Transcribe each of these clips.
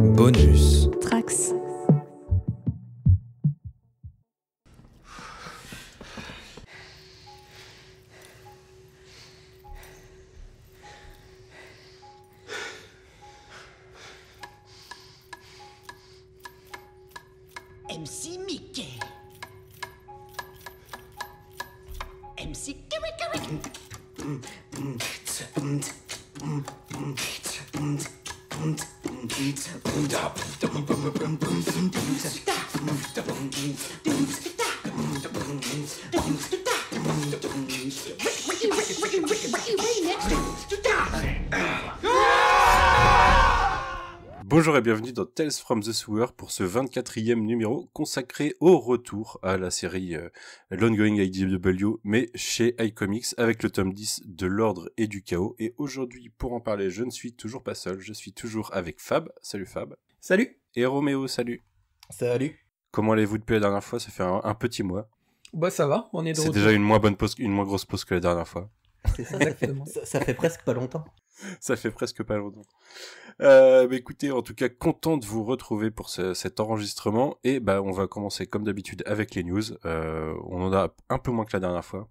Bonus. Trax. MC Mickey. MC Kiwi. Bonjour et bienvenue dans Tales from the Sewer pour ce 24e numéro consacré au retour à la série l'ongoing IDW, mais chez iComics avec le tome 10 de l'Ordre et du Chaos. Et aujourd'hui, pour en parler, je ne suis toujours pas seul, je suis toujours avec Fab. Salut Fab. Salut. Et Roméo, salut. Salut. Comment allez-vous depuis la dernière fois ? Ça fait un petit mois. Bah ça va, on est de C'est retour. déjà une moins grosse pause que la dernière fois. C'est ça, Exactement. ça fait presque pas longtemps. Ça fait presque pas longtemps. Mais écoutez, en tout cas, content de vous retrouver pour cet enregistrement. Et on va commencer comme d'habitude avec les news. On en a un peu moins que la dernière fois.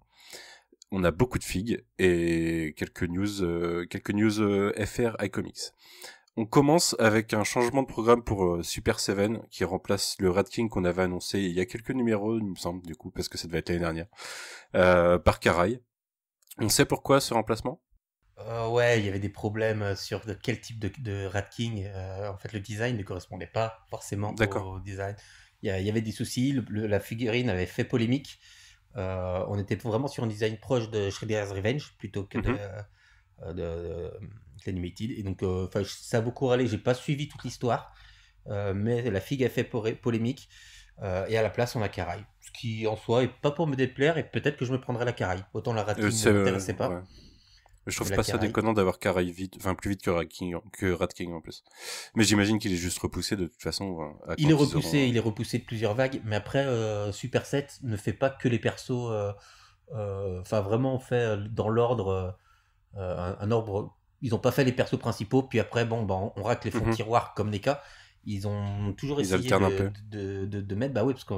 On a beaucoup de figues et quelques news FR iComics. On commence avec un changement de programme pour Super Seven qui remplace le Rat King qu'on avait annoncé il y a quelques numéros, il me semble, du coup, parce que ça devait être l'année dernière, par Caraï. On sait pourquoi ce remplacement ? Ouais, il y avait des problèmes sur quel type de Rat King. En fait, le design ne correspondait pas forcément au design. Il y avait des soucis. La figurine avait fait polémique. On était vraiment sur un design proche de Shredder's Revenge plutôt que de l'Animated. Et donc, ça a beaucoup râlé. J'ai pas suivi toute l'histoire, mais la figue a fait polémique. Et à la place, on a Caraï. Ce qui, en soi, est pas pour me déplaire. Et peut-être que je me prendrai la Caraï. Autant la Rat King ne m'intéressait pas. Ouais. Je trouve La pas ça Caraï. déconnant d'avoir Caraï plus vite que Rat King en plus. Mais j'imagine qu'il est juste repoussé de toute façon. Il est repoussé de plusieurs vagues, mais après Super 7 ne fait pas que les persos. Vraiment fait dans l'ordre un ordre. Ils n'ont pas fait les persos principaux, puis après on racle les fonds de tiroir comme NECA. Ils ont toujours essayé alternent un peu. de mettre. Bah oui, parce que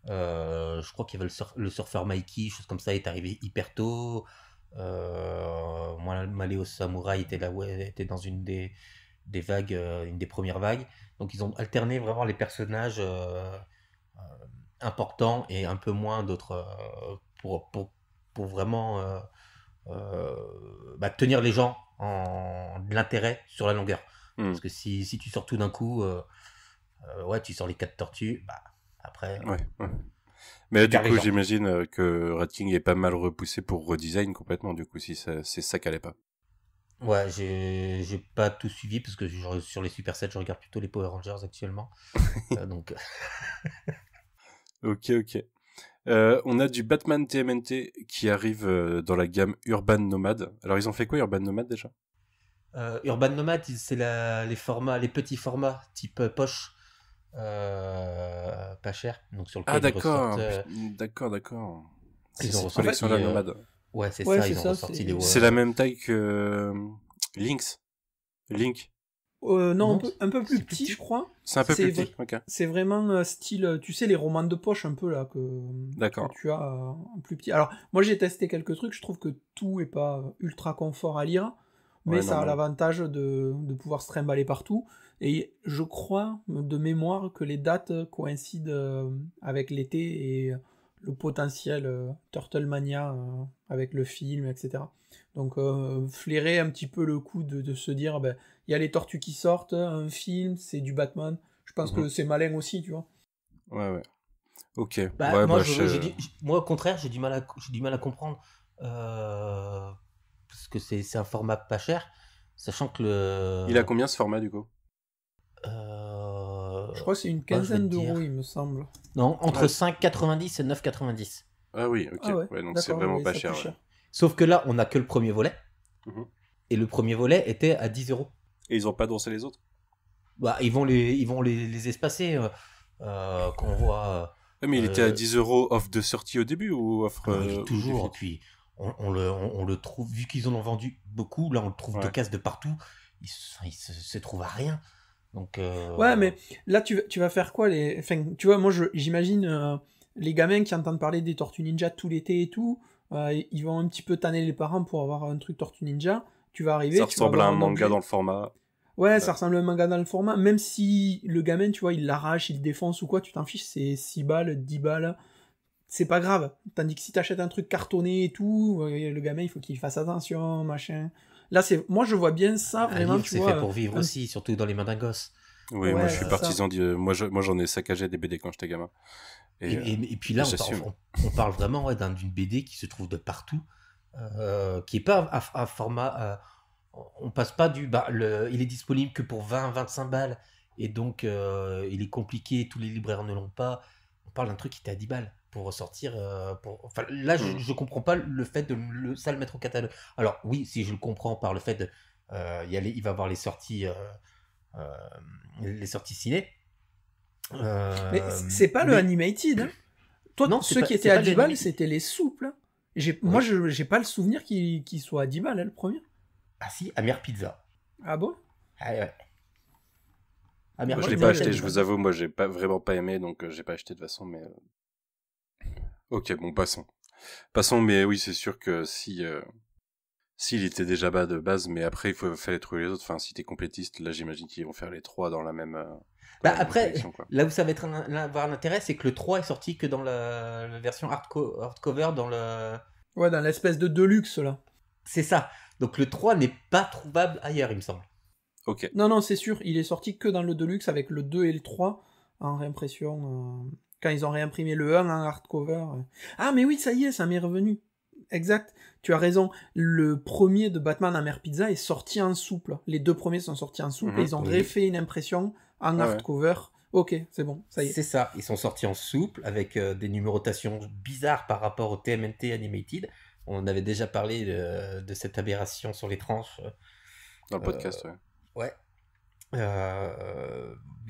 je crois qu'il y avait le surfeur Mikey, chose comme ça, est arrivé hyper tôt. Maléo Samurai était dans une des vagues, une des premières vagues. Donc ils ont alterné vraiment les personnages importants et un peu moins d'autres pour vraiment tenir les gens de l'intérêt sur la longueur. Parce que si tu sors tout d'un coup, tu sors les 4 tortues, après. Ouais. Mais du coup, j'imagine que Rat King est pas mal repoussé pour redesign complètement, du coup, si c'est ça qu'elle est pas. Ouais, j'ai pas tout suivi parce que sur les Super 7, je regarde plutôt les Power Rangers actuellement. Donc. Ok. On a du Batman TMNT qui arrive dans la gamme Urban Nomad. Alors, ils ont fait quoi, Urban Nomad, déjà ? Urban Nomad, c'est les petits formats type poche. Pas cher, donc sur lequel d'accord. Ils ont ressorti la Nomade. Ouais, c'est Ouais, ça. c'est Ils ont ça, ressorti les. C'est la même taille que Link. Non, un peu plus petit, je crois. C'est un peu plus petit. Ok. C'est vraiment style, tu sais, les romans de poche un peu là que tu as en plus petit. Alors, moi j'ai testé quelques trucs. Je trouve que tout est pas ultra confort à lire, mais ça a l'avantage de pouvoir se trimballer partout. Et je crois, de mémoire, que les dates coïncident avec l'été et le potentiel Turtlemania avec le film, etc. Donc, flairer un petit peu le coup de se dire, il y a les tortues qui sortent, un film, c'est du Batman. Je pense que c'est malin aussi, tu vois. Ouais. Ok. Moi, au contraire, j'ai du mal à comprendre. Parce que c'est un format pas cher, sachant que Il a combien ce format, du coup ? Je crois que c'est une quinzaine d'euros, il me semble. Non, entre 5,90 et 9,90. Ah oui, ok. Donc c'est vraiment pas cher. Sauf que là, on n'a que le premier volet. Et le premier volet était à 10 euros. Et ils ont pas dansé les autres ? Ils vont les espacer. Qu'on voit. Mais il était à 10 euros off de sortie au début ou offre toujours. Et puis on le trouve, vu qu'ils en ont vendu beaucoup, là on le trouve de casse de partout. Il se trouve à rien. Donc, ouais, mais là, tu vas faire quoi Enfin, tu vois, moi, j'imagine les gamins qui entendent parler des Tortues Ninja tout l'été et tout, ils vont un petit peu tanner les parents pour avoir un truc Tortue Ninja. Tu vas arriver, ça ressemble à un manga dans le format. Ouais, ça ressemble à un manga dans le format, même si le gamin, tu vois, il l'arrache, il le défonce ou quoi, tu t'en fiches, c'est 6 balles, 10 balles, c'est pas grave. Tandis que si t'achètes un truc cartonné et tout, le gamin, il faut qu'il fasse attention, machin. Là, moi, je vois bien ça, vraiment, livre, tu vois. C'est fait pour vivre aussi, surtout dans les mains d'un gosse. Oui, ouais, moi, je suis partisan moi, j'en ai saccagé des BD quand j'étais gamin. Et puis là, on parle vraiment d'une BD qui se trouve de partout, qui est pas à format... on passe pas il est disponible que pour 20-25 balles, et donc il est compliqué, tous les libraires ne l'ont pas. On parle d'un truc qui était à 10 balles pour ressortir. Enfin, là, je comprends pas le fait de ça le mettre au catalogue. Alors oui, si je le comprends par le fait de il va avoir les sorties ciné. Mais c'est pas le animated. Hein. Toi, non, ceux qui étaient à 10 balles, c'était les souples. Moi, j'ai pas le souvenir qu'il soit à 10 balles, le premier. Ah si, Amir Pizza. Ah bon? Ah ouais. Moi, je l'ai pas acheté, je vous avoue, moi j'ai vraiment pas aimé, donc j'ai pas acheté de toute façon, mais... Ok, bon, passons. Passons, mais oui, c'est sûr que s'il était déjà bas de base, mais après il fallait trouver les autres, enfin si t'es complétiste, là j'imagine qu'ils vont faire les 3 dans la même... après, là où ça va avoir l'intérêt, c'est que le 3 est sorti que dans la version hardcover, dans le... Ouais, dans l'espèce de Deluxe, là. C'est ça. Donc le 3 n'est pas trouvable ailleurs, il me semble. Ok. Non, c'est sûr, il est sorti que dans le Deluxe avec le 2 et le 3 en réimpression. Quand ils ont réimprimé le 1 en hardcover. Ah, mais oui, ça y est, ça m'est revenu. Exact, tu as raison. Le premier de Batman Amir Pizza est sorti en souple. Les 2 premiers sont sortis en souple et ils ont refait une impression en hardcover. Ok, c'est bon, ça y est. C'est ça, ils sont sortis en souple avec des numérotations bizarres par rapport au TMNT Animated. On avait déjà parlé de cette aberration sur les tranches. Dans le podcast, ouais.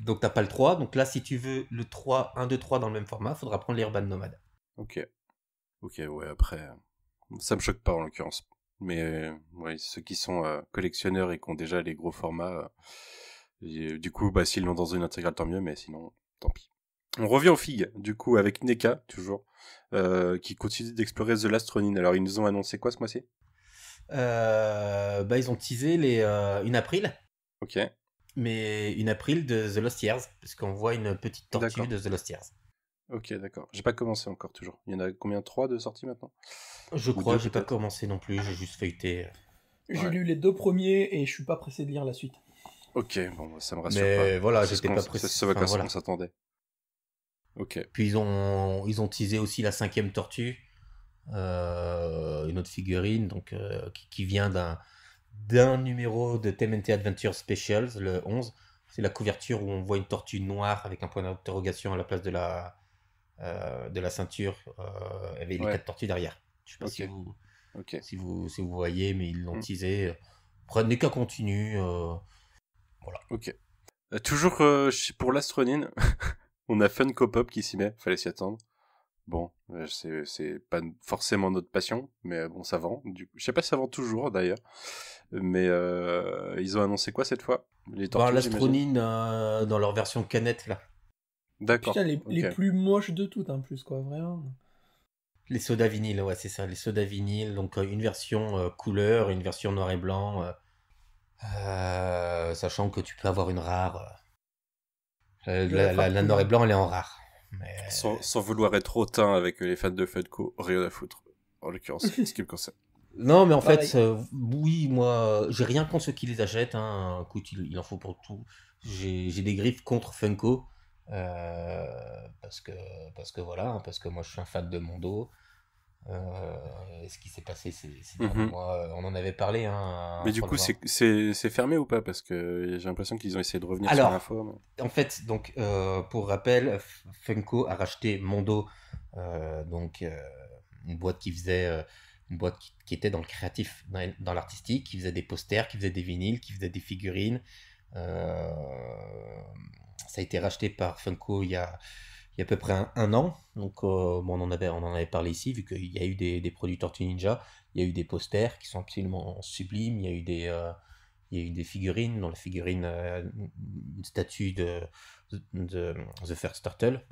Donc t'as pas le 3. Donc là, si tu veux le 3, 1, 2, 3 dans le même format, faudra prendre l'Urban Nomad. Ok, ouais, après, ça me choque pas en l'occurrence. Mais ceux qui sont collectionneurs et qui ont déjà les gros formats, du coup, s'ils l'ont dans une intégrale, tant mieux, mais sinon, tant pis. On revient aux figues, du coup, avec NECA, toujours, qui continue d'explorer The Last Ronin. Alors, ils nous ont annoncé quoi ce mois-ci? Ils ont teasé une April. Ok. Mais une April de The Lost Years, parce qu'on voit une petite tortue de The Lost Years. Ok, d'accord. J'ai pas commencé encore, toujours. Il y en a combien? 3 de sorties maintenant? Je crois, j'ai pas commencé non plus, j'ai juste feuilleté. J'ai lu les 2 premiers et je suis pas pressé de lire la suite. Ok, bon, ça me rassure pas. Mais voilà, j'étais pas pressé. C'est ce qu'on s'attendait. Ok. Puis ils ont teasé aussi la 5e tortue, une autre figurine, donc qui vient d'un numéro de TMNT Adventure Specials, le 11. C'est la couverture où on voit une tortue noire avec un point d'interrogation à la place de la ceinture, avec les 4 tortues derrière. Je sais pas si vous voyez, mais ils l'ont teasé. Prenez qu'à continue. Voilà. Ok. Toujours pour Last Ronin, on a Funko Pop qui s'y met, fallait s'y attendre. Bon, c'est pas forcément notre passion, mais bon, ça vend. Je sais pas si ça vend toujours d'ailleurs, mais ils ont annoncé quoi cette fois? Les tortues, Last Ronin dans leur version canette là. D'accord. Putain, les plus moches de toutes en plus, quoi, vraiment. Les sodas vinyles, ouais, c'est ça, les sodas vinyles. Donc une version couleur, une version noir et blanc, sachant que tu peux avoir une rare. La noir et blanc, elle est en rare. Mais... Sans vouloir être hautain avec les fans de Funko, rien à foutre, en l'occurrence, ce qui me concerne. Non, mais en fait, oui, moi, j'ai rien contre ceux qui les achètent. Hein. Écoute, il en faut pour tout. J'ai des griffes contre Funko. Parce que voilà, parce que moi je suis un fan de Mondo. Ce qui s'est passé ces derniers mois, on en avait parlé. Hein, mais du coup, c'est fermé ou pas? Parce que j'ai l'impression qu'ils ont essayé de revenir sur l'info. Mais... En fait, donc, pour rappel, Funko a racheté Mondo, une boîte qui faisait. Une boîte qui était dans le créatif, dans l'artistique, qui faisait des posters, qui faisait des vinyles, qui faisait des figurines. Ça a été racheté par Funko il y a à peu près un an. Donc, on en avait parlé ici, vu qu'il y a eu des produits Tortue Ninja. Il y a eu des posters qui sont absolument sublimes. Il y a eu Il y a eu des figurines, dont la figurine, une statue de The First Turtle,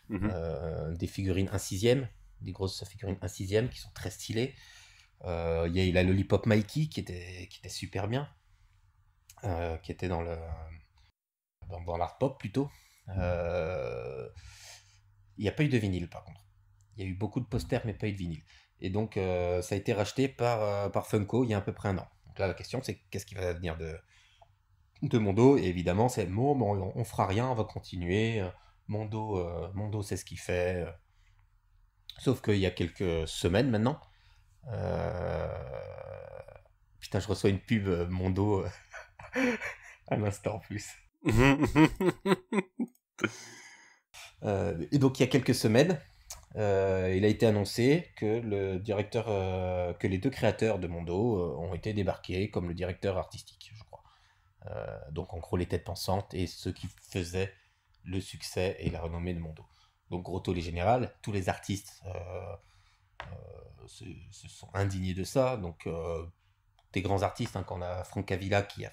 des figurines 1/6, des grosses figurines 1/6 qui sont très stylées. Il y a eu la Lollipop Mikey qui était super bien, qui était dans l'art pop plutôt. Il n'y a pas eu de vinyle par contre. Il y a eu beaucoup de posters mais pas eu de vinyle. Et donc ça a été racheté par Funko il y a à peu près un an. Donc là la question c'est qu'est-ce qui va devenir de Mondo, et évidemment c'est bon, on fera rien, on va continuer. Mondo c'est ce qu'il fait. Sauf qu'il y a quelques semaines maintenant, putain je reçois une pub Mondo à l'instant en plus. Et donc il y a quelques semaines, il a été annoncé que que les deux créateurs de Mondo ont été débarqués comme le directeur artistique, je crois. Donc en gros les têtes pensantes et ceux qui faisaient le succès et la renommée de Mondo. Donc gros tollé général, tous les artistes se sont indignés de ça. Donc des grands artistes, quand on a Frank Avila qui a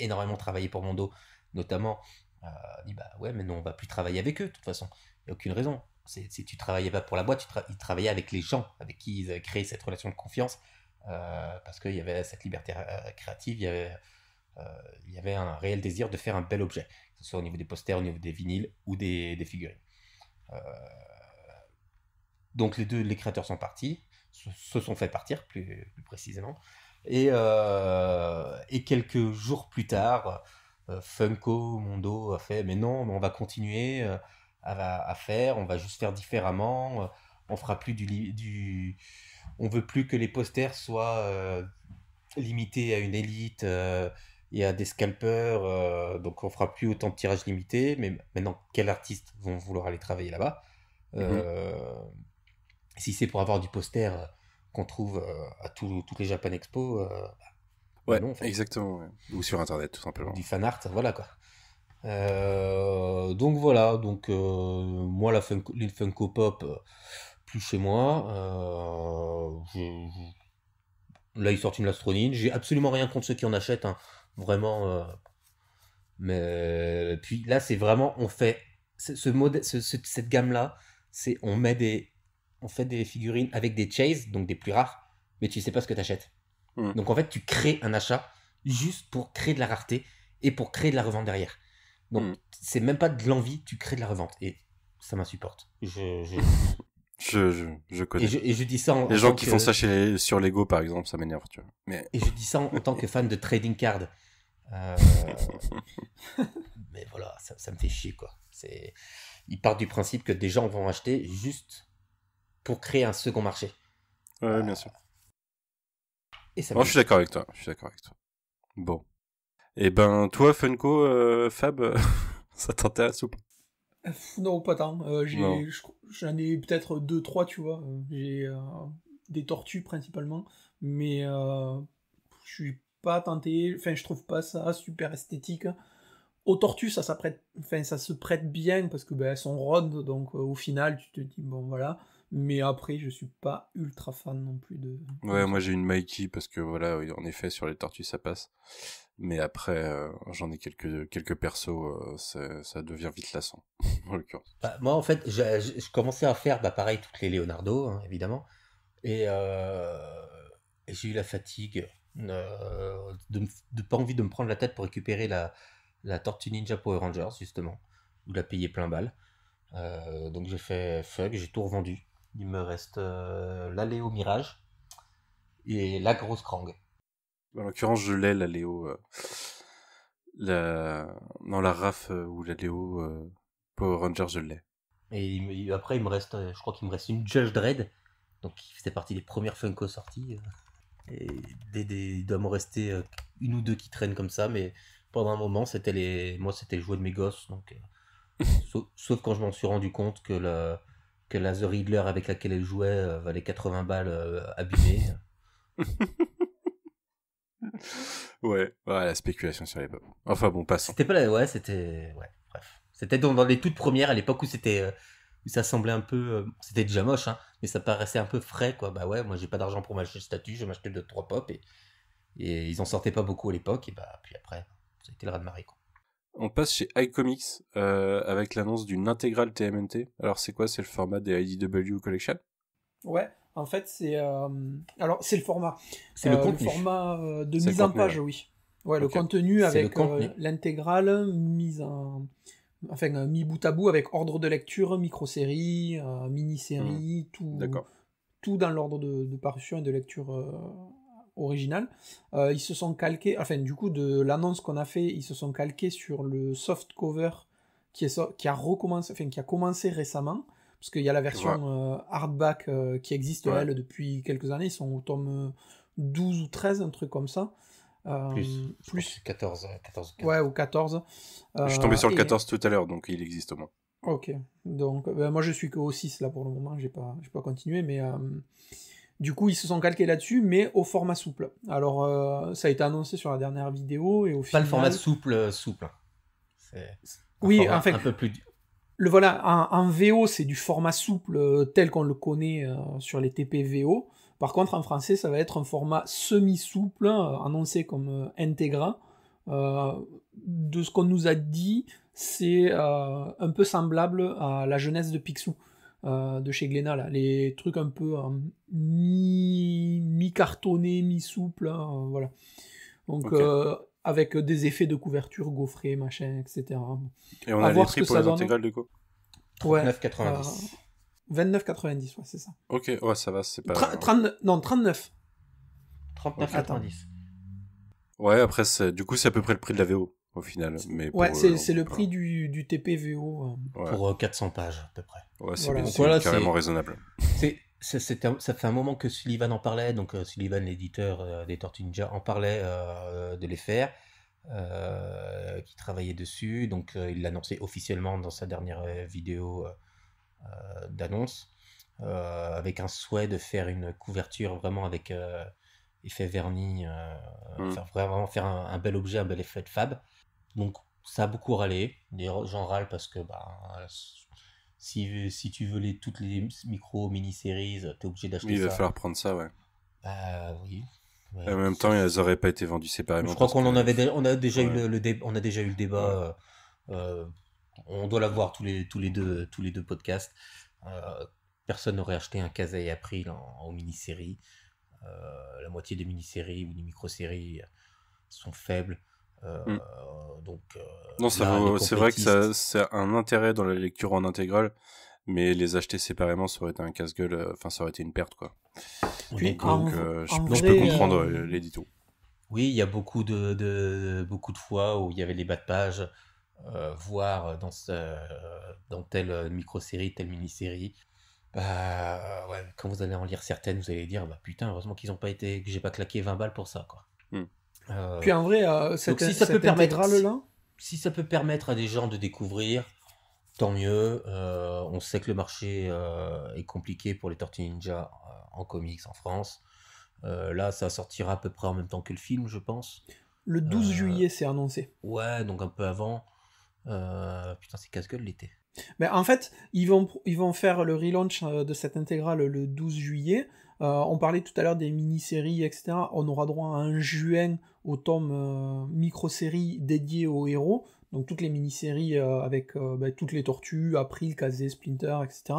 énormément travaillé pour Mondo, notamment, dit bah ouais mais non on va plus travailler avec eux de toute façon, il n'y a aucune raison. Si tu travaillais pas pour la boîte, ils travaillaient avec les gens avec qui ils avaient créé cette relation de confiance, parce qu'il y avait cette liberté créative, il y avait un réel désir de faire un bel objet, que ce soit au niveau des posters, au niveau des vinyles ou des figurines. Donc les créateurs sont partis, se sont fait partir plus précisément, et quelques jours plus tard, Funko, Mondo a fait mais non, mais on va continuer à faire, on va juste faire différemment, on fera plus on veut plus que les posters soient limités à une élite et à des scalpers, donc on fera plus autant de tirages limités. Mais maintenant quels artistes vont vouloir aller travailler là-bas? Si c'est pour avoir du poster qu'on trouve à toutes les Japan Expo, ouais, non, en fait. Exactement, ouais. Ou sur internet tout simplement. Du fan art, voilà quoi. Donc voilà, moi les Funko Pop, plus chez moi. Là ils sortent une Lastronine, j'ai absolument rien contre ceux qui en achètent, hein. Vraiment. Mais puis là c'est vraiment, on fait cette gamme là, c'est on fait des figurines avec des chase, donc des plus rares, mais tu sais pas ce que t'achètes. Donc en fait tu crées un achat juste pour créer de la rareté et pour créer de la revente derrière. Donc c'est même pas de l'envie, tu crées de la revente, et ça m'insupporte. Je connais. Et je dis ça les gens qui font ça sur Lego par exemple, ça m'énerve, tu vois. Et je dis ça en tant que fan de trading card. Mais voilà, ça me fait chier quoi. Ils partent du principe que des gens vont acheter juste pour créer un second marché. Ouais, bien sûr. Et ça je suis d'accord avec toi. Bon. Et ben toi Funko, Fab, ça t'intéresse ou pas? Non, pas tant. J'en ai peut-être 2-3, tu vois. J'ai des tortues principalement, mais je suis pas tenté. Enfin, je trouve pas ça super esthétique. Aux tortues, ça se prête bien parce que elles sont rondes, donc au final, tu te dis bon voilà. Mais après, je suis pas ultra fan non plus de. Ouais, moi j'ai une Mikey parce que voilà, en effet, sur les tortues ça passe. Mais après, j'en ai quelques persos, ça devient vite lassant, en l'occurrence. Moi, en fait, je commençais à faire, pareil, toutes les Leonardo, hein, évidemment. Et j'ai eu la fatigue de pas envie de me prendre la tête pour récupérer la Tortue Ninja Power Rangers, justement, ou la payer plein balle. Donc j'ai fait fuck, j'ai tout revendu. Il me reste la Léo Mirage et la grosse Krang. En l'occurrence, je l'ai, la Léo. La RAF ou la Léo Power Rangers, je l'ai. Et après, je crois qu'il me reste une Judge Dredd, donc qui faisait partie des premières Funko sorties. Et il doit m'en rester une ou deux qui traînent comme ça, mais pendant un moment, c'était le jouet de mes gosses. Donc, sauf quand je m'en suis rendu compte que la The Riddler avec laquelle elle jouait valait 80 balles abîmées. Ouais, la spéculation sur les pop. Enfin bon, passons. C'était pas bref. C'était dans les toutes premières, à l'époque où où ça semblait un peu, c'était déjà moche, hein, mais ça paraissait un peu frais, quoi. Bah ouais, moi j'ai pas d'argent pour m'acheter le statut, je vais m'acheter 2-3 pop Et ils en sortaient pas beaucoup à l'époque, et puis après, ça a été le raz-de-marée, quoi. On passe chez iComics avec l'annonce d'une intégrale TMNT. Alors c'est quoi? C'est le format des IDW Collection? Ouais, en fait c'est alors c'est le format. C'est le contenu. Le format de mise en page, oui. Ouais, le contenu avec l'intégrale mise en mis bout à bout avec ordre de lecture, micro-série, mini-série, tout dans l'ordre de parution et de lecture original. Ils se sont calqués, du coup de l'annonce qu'on a fait, ils se sont calqués sur le soft cover qui a commencé récemment, parce qu'il y a la version hardback qui existe elle depuis quelques années. Ils sont au tome 12 ou 13, un truc comme ça. Plus 14. Ouais, ou 14. Je suis tombé sur le 14 tout à l'heure, donc il existe au moins. Ok, donc moi je suis qu'au 6 là pour le moment, j'ai pas continué, mais du coup ils se sont calqués là-dessus, mais au format souple. Alors ça a été annoncé sur la dernière vidéo, et au final... Pas le format souple. Oui, en fait, un peu plus... Le voilà, en VO c'est du format souple tel qu'on le connaît sur les TP VO. Par contre en français ça va être un format semi-souple, annoncé comme Integra. De ce qu'on nous a dit, c'est un peu semblable à la jeunesse de Picsou de chez Glénat, là. Les trucs un peu mi-cartonné, mi-souple, voilà. Donc avec des effets de couverture gaufrés, machin, etc. Et on a les prix pour les intégrales de quoi? 39,90. 29,90, ouais, c'est ça. Ok, ouais, ça va, c'est pas... 39. 39,90. Ouais, après, du coup, c'est à peu près le prix de la VO, au final. Mais ouais, c'est le prix du TP VO. Pour 400 pages, à peu près. Ouais, c'est carrément raisonnable. Ça fait un moment que Sullivan en parlait, donc Sullivan, l'éditeur des Tortues Ninja, en parlait de les faire, qui travaillait dessus, donc il l'a annoncé officiellement dans sa dernière vidéo d'annonce, avec un souhait de faire une couverture vraiment avec effet vernis, vraiment faire un bel objet, un bel effet de fab. Donc ça a beaucoup râlé, des gens râlent parce que si tu veux toutes les mini-séries, t'es obligé d'acheter ça. Il va falloir prendre ça, ouais. Oui. Ouais, en même temps, elles n'auraient pas été vendues séparément. Je crois qu'on a déjà eu le débat. On doit l'avoir tous les deux podcasts. Personne n'aurait acheté un Kazai April en mini-série. La moitié des mini-séries ou des micro-séries sont faibles. Donc, non, c'est vrai que c'est un intérêt dans la lecture en intégrale, mais les acheter séparément, ça aurait été un casse-gueule, ça aurait été une perte, quoi. Puis, donc, je peux comprendre l'édito. Oui, il y a beaucoup de fois où il y avait les bas de page, voire dans telle micro-série, telle mini-série. Quand vous allez en lire certaines, vous allez dire putain, heureusement que j'ai pas claqué 20 balles pour ça, quoi. Puis en vrai, si ça peut permettre à des gens de découvrir, tant mieux. On sait que le marché est compliqué pour les Tortues Ninja en comics en France. Là, ça sortira à peu près en même temps que le film, je pense. Le 12 juillet, c'est annoncé. Ouais, donc un peu avant. Putain, c'est casse-gueule l'été. Mais en fait, ils vont faire le relaunch de cette intégrale le 12 juillet. On parlait tout à l'heure des mini-séries, etc. On aura droit à un juin au tome micro-série dédié aux héros. Donc toutes les mini-séries avec toutes les tortues, April, Kazé, Splinter, etc.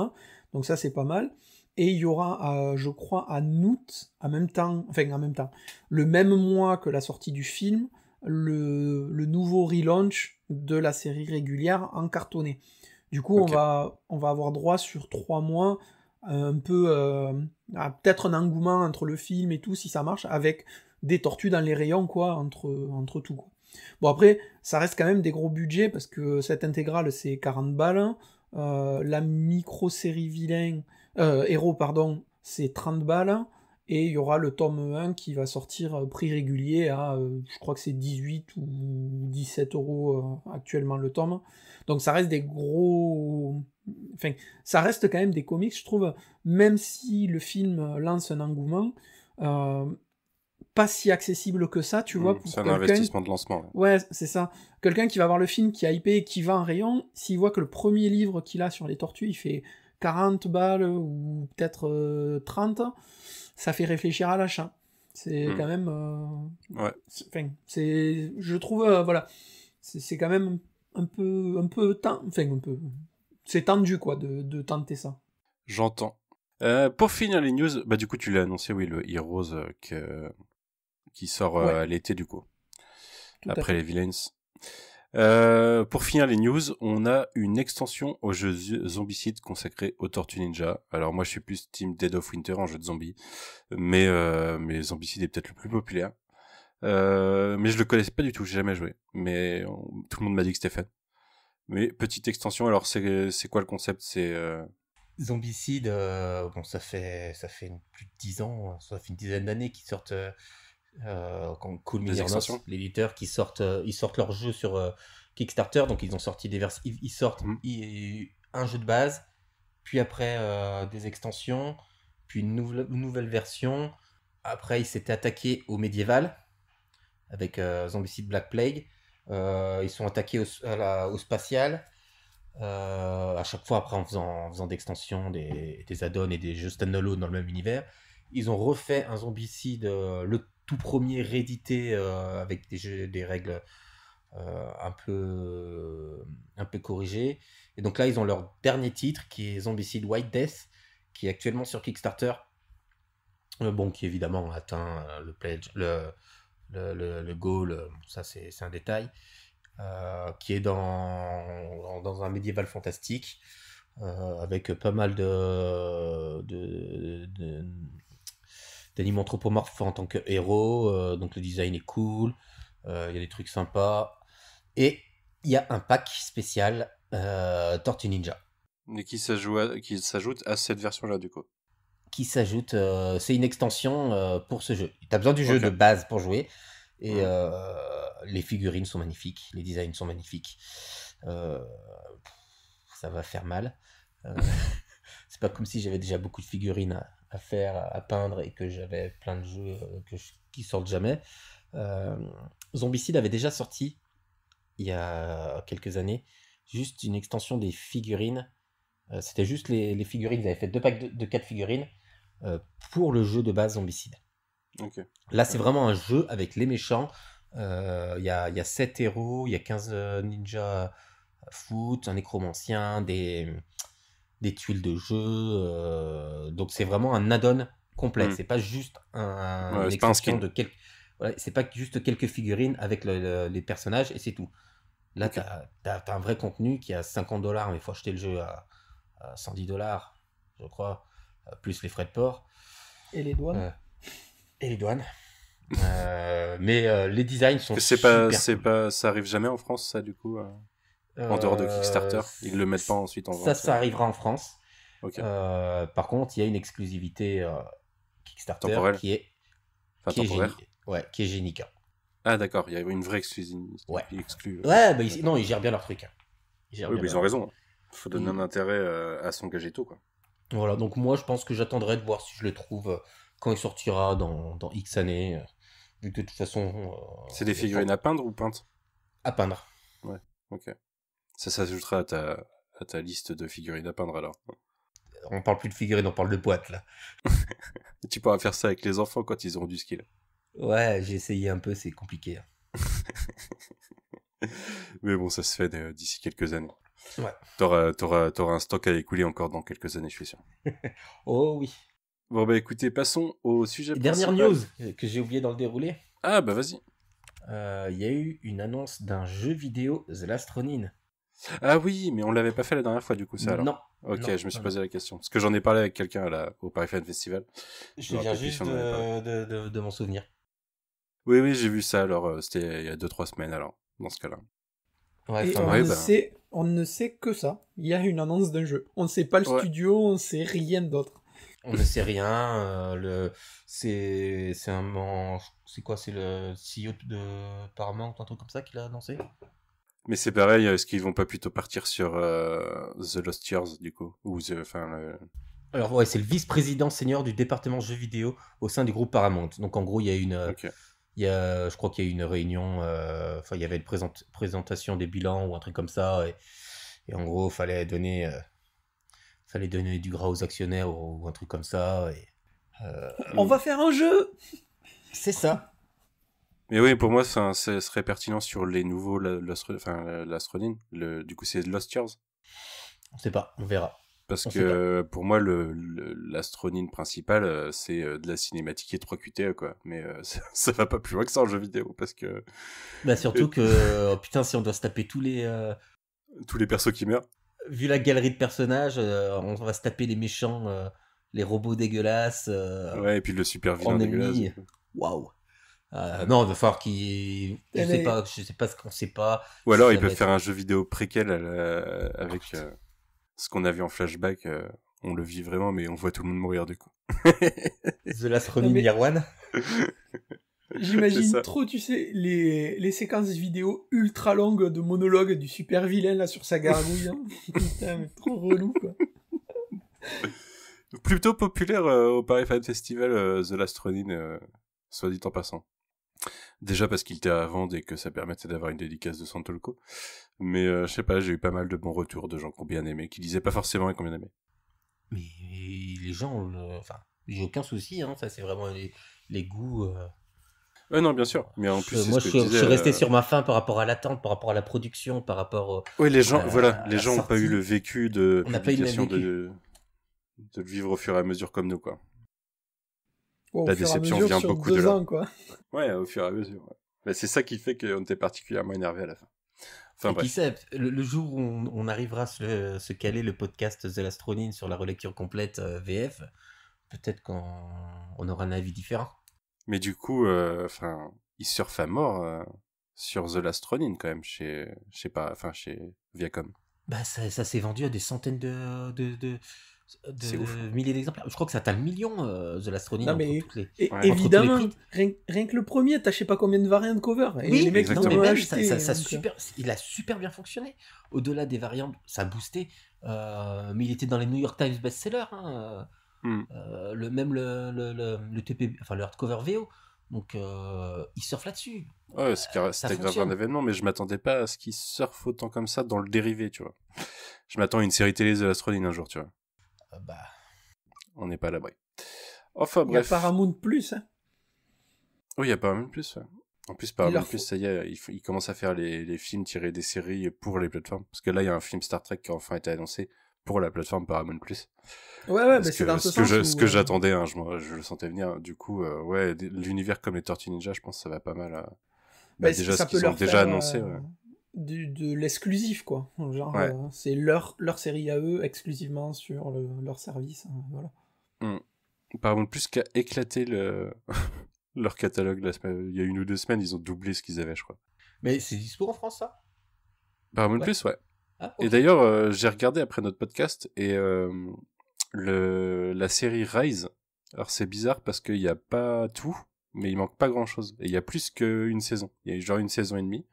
Donc ça, c'est pas mal. Et il y aura, je crois, en même temps, le même mois que la sortie du film, le nouveau relaunch de la série régulière en cartonné. Du coup, on va avoir droit sur 3 mois un peu à peut-être un engouement entre le film et tout, si ça marche, avec des tortues dans les rayons, quoi, entre tout, quoi. Bon, après, ça reste quand même des gros budgets, parce que cette intégrale, c'est 40 balles. La micro-série héros, c'est 30 balles. Et il y aura le tome 1 qui va sortir prix régulier à, je crois que c'est 18 ou 17 euros actuellement le tome. Donc ça reste des gros... Enfin, ça reste quand même des comics, je trouve, même si le film lance un engouement, pas si accessible que ça, tu vois. C'est un investissement de lancement. Ouais, c'est ça. Quelqu'un qui va voir le film, qui a hypé, qui va en rayon, s'il voit que le premier livre qu'il a sur les tortues, il fait 40 balles ou peut-être 30, ça fait réfléchir à l'achat. C'est quand même... Ouais. Je trouve, voilà, c'est quand même un peu c'est tendu, quoi, de tenter ça. J'entends. Pour finir les news, bah du coup tu l'as annoncé, oui, le Heroes qui sort à l'été du coup. Tout après les Villains. Pour finir les news, on a une extension au jeu Zombicide consacré aux Tortues Ninja. Alors moi je suis plus team Dead of Winter en jeu de zombies, mais Zombicide est peut-être le plus populaire. Mais je le connaissais pas du tout, j'ai jamais joué. Mais tout le monde m'a dit que c'était fun. Mais petite extension, alors c'est quoi le concept? C'est Zombicide, bon ça fait plus de 10 ans, ça fait une dizaine d'années qu'ils sortent quand Cool Minions, l'éditeur, ils sortent leur jeu sur Kickstarter, donc ils ont sorti ils sortent un jeu de base, puis après des extensions, puis une nouvelle version. Après ils s'étaient attaqués au médiéval avec Zombicide Black Plague. Ils sont attaqués au spatial. À chaque fois après en faisant d'extensions, des add-ons et des jeux standalone dans le même univers. Ils ont refait un Zombicide, le tout premier réédité avec des règles un peu corrigées. Et donc là ils ont leur dernier titre qui est Zombicide White Death, qui est actuellement sur Kickstarter, qui évidemment a atteint le pledge, le goal, ça c'est un détail. Qui est dans un médiéval fantastique avec pas mal d'animaux anthropomorphes en tant que héros, donc le design est cool, il y a des trucs sympas, et il y a un pack spécial Tortue Ninja. Mais qui s'ajoute à cette version-là du coup. Qui s'ajoute, c'est une extension pour ce jeu. Tu as besoin du jeu de base pour jouer, et les figurines sont magnifiques, les designs sont magnifiques. Ça va faire mal. C'est pas comme si j'avais déjà beaucoup de figurines à faire, à peindre, et que j'avais plein de jeux qui sortent jamais. Zombicide avait déjà sorti il y a quelques années juste une extension des figurines. C'était juste les figurines. Ils avaient fait 2 packs de 4 figurines pour le jeu de base Zombicide. Okay. Là c'est vraiment un jeu avec les méchants. Il y a 7 héros, il y a 15 ninjas foot, un nécromancien, des tuiles de jeu. Donc c'est vraiment un add-on complet. C'est pas juste une extension de quelques... c'est pas juste quelques figurines avec les personnages et c'est tout. Là t'as un vrai contenu qui a $50, mais il faut acheter le jeu à $110, je crois, plus les frais de port. Et les douanes. Mais les designs sont super. Ça arrive jamais en France, ça, du coup, en dehors de Kickstarter. Ils le mettent pas ensuite en vente. Ça arrivera en France. Okay. Par contre, il y a une exclusivité Kickstarter temporelle. qui est Genica. Ah d'accord, il y a une vraie exclusivité. Non, ils gèrent bien leur truc. Ils ont raison. Il faut donner un intérêt à s'engager tôt, quoi. Voilà, donc moi je pense que j'attendrai de voir si je le trouve quand il sortira dans X années. Vu que de toute façon... c'est des figurines à peindre ou peintes? À peindre. Ouais, ok. Ça s'ajoutera à ta liste de figurines à peindre alors. On parle plus de figurines, on parle de boîtes là. Tu pourras faire ça avec les enfants quand ils auront du skill. Ouais, j'ai essayé un peu, c'est compliqué. Mais bon, ça se fait d'ici quelques années. Ouais. T'auras un stock à écouler encore dans quelques années, je suis sûr. Oh oui. Bon bah écoutez, passons au sujet principal. Dernière news que j'ai oublié dans le déroulé. Ah bah vas-y. Il y a eu une annonce d'un jeu vidéo, The Last Ronin. Ah oui, mais on l'avait pas fait la dernière fois du coup ça alors. Non. Ok, je me suis posé la question. Parce que j'en ai parlé avec quelqu'un au Paris Fan Festival. Je viens juste de m'en souvenir. Oui, j'ai vu ça alors, c'était il y a 2-3 semaines alors, dans ce cas-là. Ouais, on ne sait que ça. Il y a une annonce d'un jeu. On ne sait pas le studio, on ne sait rien d'autre. On ne sait rien. C'est quoi? C'est le CEO de Paramount, un truc comme ça qui l'a annoncé? Mais c'est pareil, est-ce qu'ils vont pas plutôt partir sur The Lost Years du coup Alors ouais, c'est le vice-président senior du département jeux vidéo au sein du groupe Paramount. Donc en gros, il y a je crois qu'il y a eu une réunion, il y avait une présentation des bilans ou un truc comme ça, et en gros, fallait donner du gras aux actionnaires ou un truc comme ça. On va faire un jeu. C'est ça. Mais oui, pour moi, ça serait pertinent sur les nouveaux l'Astronine. Du coup, c'est Lost Years. On sait pas, on verra. Parce que pour moi, l'Astronine principal, c'est de la cinématique et 3 QTE, quoi. Mais ça va pas plus loin que ça en jeu vidéo, parce que... Bah surtout que, putain, si on doit se taper tous les persos qui meurent. Vu la galerie de personnages, on va se taper les méchants, les robots dégueulasses. Ouais, et puis le super vilain dégueulasse. Waouh. Non, il va falloir qu'il... Je sais pas ce qu'on sait pas. Ou alors, ils peuvent faire un jeu vidéo préquel avec... ce qu'on a vu en flashback, on le vit vraiment, mais on voit tout le monde mourir du coup. The Last Ronin Year One. J'imagine trop, tu sais, les séquences vidéo ultra longues de monologues du super vilain là sur sa gargouille. Hein. Putain, mais trop relou quoi. Plutôt populaire au Paris Fan Festival, The Last Ronin, soit dit en passant. Déjà parce qu'il était à vendre et que ça permettait d'avoir une dédicace de Santolco. Mais je sais pas, j'ai eu pas mal de bons retours de gens qui ont bien aimé, qui disaient pas forcément et qui ont bien aimé. Mais les gens, enfin, j'ai aucun souci, hein, ça c'est vraiment les goûts. Non, bien sûr. Mais en plus, moi, je suis resté sur ma faim par rapport à l'attente, par rapport à la production, par rapport. Oui, les gens, les gens n'ont pas eu le vécu de publication de le vivre au fur et à mesure comme nous, quoi. La déception vient beaucoup de là. Quoi. Ouais, au fur et à mesure. Ouais. Mais c'est ça qui fait qu'on était particulièrement énervé à la fin. Enfin, et qui sait, le jour où on arrivera à se caler le podcast The Last Ronin sur la relecture complète VF, peut-être qu'on aura un avis différent. Mais du coup, il surfe à mort sur The Last Ronin quand même chez Viacom. Bah ça s'est vendu à des centaines de milliers d'exemplaires. Je crois que ça atteint le million, The Last Ronin. Non, mais évidemment, rien que le premier, t'as je sais pas combien de variantes cover. Et oui, les mecs, il a super bien fonctionné. Au-delà des variantes, ça a boosté. Mais il était dans les New York Times best-sellers. Hein. Le TP, enfin le hardcover VO. Donc, il surfe là-dessus. Ouais, c'était grave un événement, mais je m'attendais pas à ce qu'il surfe autant comme ça dans le dérivé, tu vois. Je m'attends à une série télé The Last Ronin un jour, tu vois. On n'est pas à l'abri. Enfin, bref. Il y a Paramount Plus, hein. Oui, il y a Paramount Plus, ouais. En plus, Paramount Plus, ça y est, il commence à faire les films tirés des séries pour les plateformes. Parce que là, il y a un film Star Trek qui a enfin été annoncé pour la plateforme Paramount Plus. Ouais, mais c'est dans ce sens. Ce que j'attendais, hein, je le sentais venir. Du coup, l'univers comme les Tortues Ninja, je pense que ça va pas mal. Déjà, ce qu'ils ont déjà annoncé. Ouais. De l'exclusif, quoi. Genre, c'est leur série à eux, exclusivement sur leur service. Hein, voilà. Paramount Plus qui a éclaté leur catalogue il y a 1 ou 2 semaines, ils ont doublé ce qu'ils avaient, je crois. Mais c'est dispo en France, ça? Paramount Plus, ouais. Ah, okay. Et d'ailleurs, j'ai regardé après notre podcast, et la série Rise, alors c'est bizarre parce qu'il n'y a pas tout, mais il manque pas grand-chose. Et il y a plus qu'une saison. Il y a genre 1 saison et demie,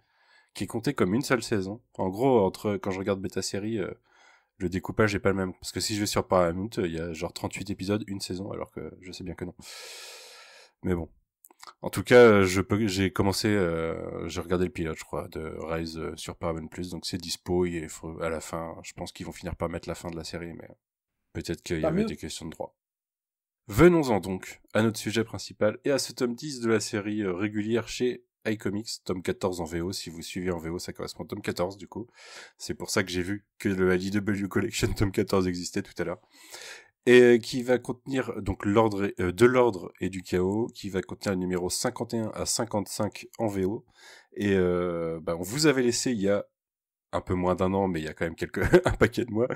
qui est comptée comme une seule saison. En gros, quand je regarde Beta Série, le découpage est pas le même. Parce que si je vais sur Paramount, il y a genre 38 épisodes, 1 saison, alors que je sais bien que non. Mais bon. En tout cas, j'ai commencé, j'ai regardé le pilote, je crois, de Rise sur Paramount+, donc c'est dispo, à la fin, je pense qu'ils vont finir par mettre la fin de la série, mais peut-être qu'il y avait des questions de droit. Venons-en donc à notre sujet principal et à ce tome 10 de la série régulière chez iComics, tome 14 en VO. Si vous suivez en VO, ça correspond au tome 14 du coup. C'est pour ça que j'ai vu que le IDW Collection tome 14 existait tout à l'heure. Et qui va contenir donc de l'ordre et du chaos, qui va contenir le numéro 51 à 55 en VO. Et on vous avait laissé il y a un peu moins d'1 an, mais il y a quand même un paquet de mois,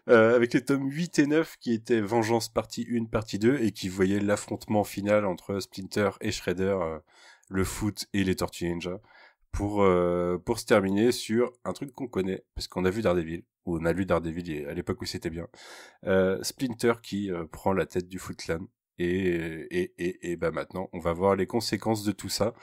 avec les tomes 8 et 9 qui étaient Vengeance partie 1, partie 2, et qui voyaient l'affrontement final entre Splinter et Shredder, le foot et les Tortues Ninja, pour se terminer sur un truc qu'on connaît, parce qu'on a vu Daredevil, ou on a lu Daredevil à l'époque où c'était bien, Splinter qui prend la tête du Foot Clan, et maintenant, on va voir les conséquences de tout ça.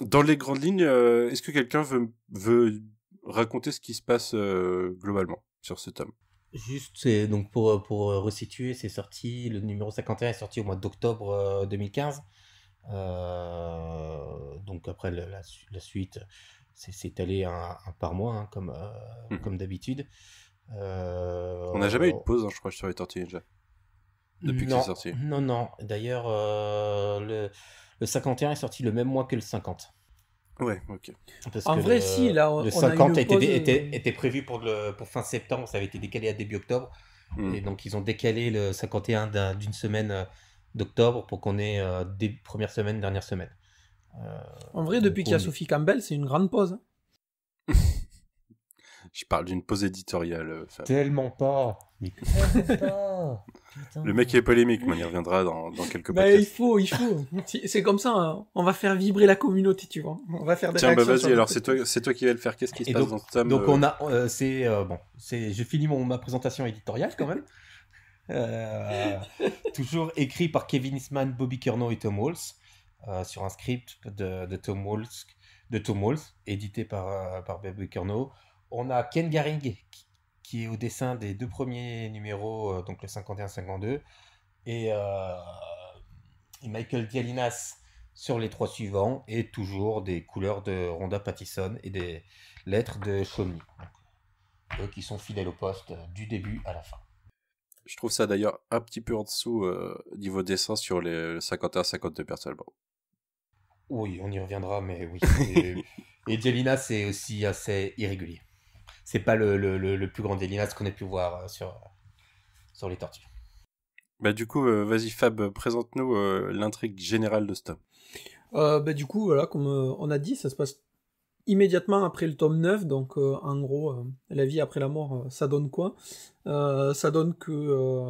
Dans les grandes lignes, est-ce que quelqu'un veut raconter ce qui se passe globalement sur ce tome? Juste, c'est donc pour resituer, c'est sorti, le numéro 51 est sorti au mois d'octobre 2015. Donc après la suite, c'est allé un par mois, hein, comme d'habitude. On n'a jamais eu de pause, hein, je crois, sur les Tortues Ninja. depuis que c'est sorti. Non. D'ailleurs, le 51 est sorti le même mois que le 50. Ouais, ok. Parce en vrai, si, là, le 50 était prévu pour fin septembre, ça avait été décalé à début octobre. Et donc, ils ont décalé le 51 d'une semaine d'octobre pour qu'on ait des premières semaines, dernière semaine. En vrai, depuis qu'il y a Sophie Campbell, c'est une grande pause. Je parle d'une pause éditoriale. Tellement pas. Mais pas. Putain. Le mec est polémique, mais il reviendra dans quelques podcasts. Il faut. C'est comme ça, hein. On va faire vibrer la communauté, tu vois. On va faire des réactions. Tiens, vas-y, alors c'est toi qui vas le faire. Qu'est-ce qui se passe dans ce tome? Donc on a, je finis ma présentation éditoriale quand même. Toujours écrit par Kevin Eastman, Bobby Curnow et Tom Waltz, sur un script de Tom Waltz, édité par Bobby Curnow. On a Ken Garing qui est au dessin des 2 premiers numéros, donc le 51-52, et Michael Dialinas sur les 3 suivants, et toujours des couleurs de Rhonda Pattison et des lettres de Sean Lee. Eux qui sont fidèles au poste du début à la fin. Je trouve ça d'ailleurs un petit peu en dessous niveau dessin sur les 51-52 personnellement. Oui, on y reviendra, mais oui. Et Dialinas c'est aussi assez irrégulier. C'est pas le plus grand Dialinas qu'on ait pu voir sur les tortues. Bah du coup, vas-y Fab, présente-nous l'intrigue générale de ce tome. Du coup, voilà, comme on a dit, ça se passe immédiatement après le tome 9, donc en gros, la vie après la mort, ça donne quoi? Ça donne que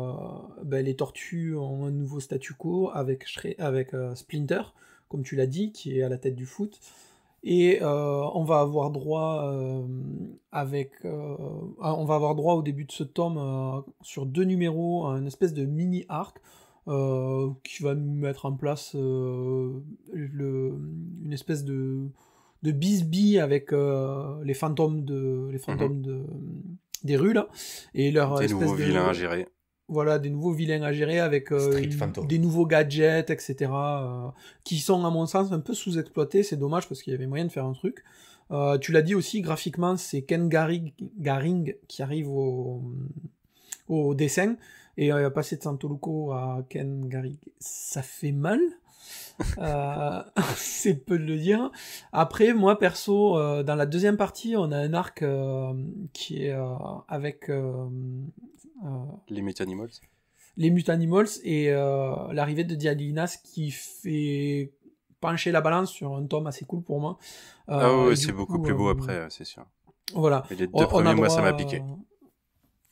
les tortues ont un nouveau statu quo avec Splinter, comme tu l'as dit, qui est à la tête du foot. Et on va avoir droit au début de ce tome sur 2 numéros à une espèce de mini arc qui va nous mettre en place une espèce de bisbille avec les fantômes des rues là et leur des nouveaux vilains à gérer. Voilà, des nouveaux vilains à gérer avec des nouveaux gadgets, etc. Qui sont, à mon sens, un peu sous-exploités. C'est dommage parce qu'il y avait moyen de faire un truc. Tu l'as dit aussi, graphiquement, c'est Ken Garing qui arrive au dessin. Et passer de Santoluco à Ken Garing, ça fait mal. C'est peu de le dire. Après, moi, perso, dans la deuxième partie, on a un arc qui est avec... les Mutanimals. Les Mutanimals et l'arrivée de Dialinas qui fait pencher la balance sur un tome assez cool pour moi. Oui, c'est beaucoup plus beau après, c'est sûr. Voilà. Mais les 2 premiers mois, ça m'a piqué.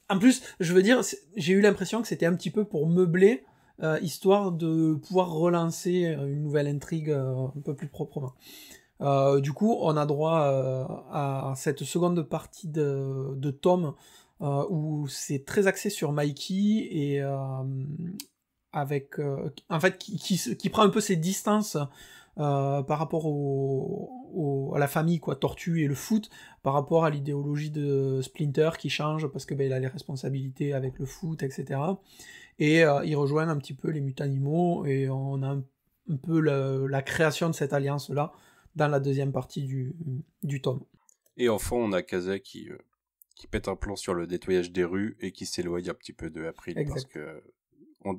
En plus, je veux dire, j'ai eu l'impression que c'était un petit peu pour meubler, histoire de pouvoir relancer une nouvelle intrigue un peu plus proprement. Du coup, on a droit à cette seconde partie de tome où c'est très axé sur Mikey et avec en fait qui prend un peu ses distances par rapport à la famille quoi, Tortue et le foot, par rapport à l'idéologie de Splinter qui change parce que il a les responsabilités avec le foot, etc. Et ils rejoignent un petit peu les Mutanimaux et on a un peu la création de cette alliance là dans la deuxième partie du tome. Et en fond, on a Kaza qui pète un plan sur le nettoyage des rues et qui s'éloigne un petit peu de April. Exact. Parce que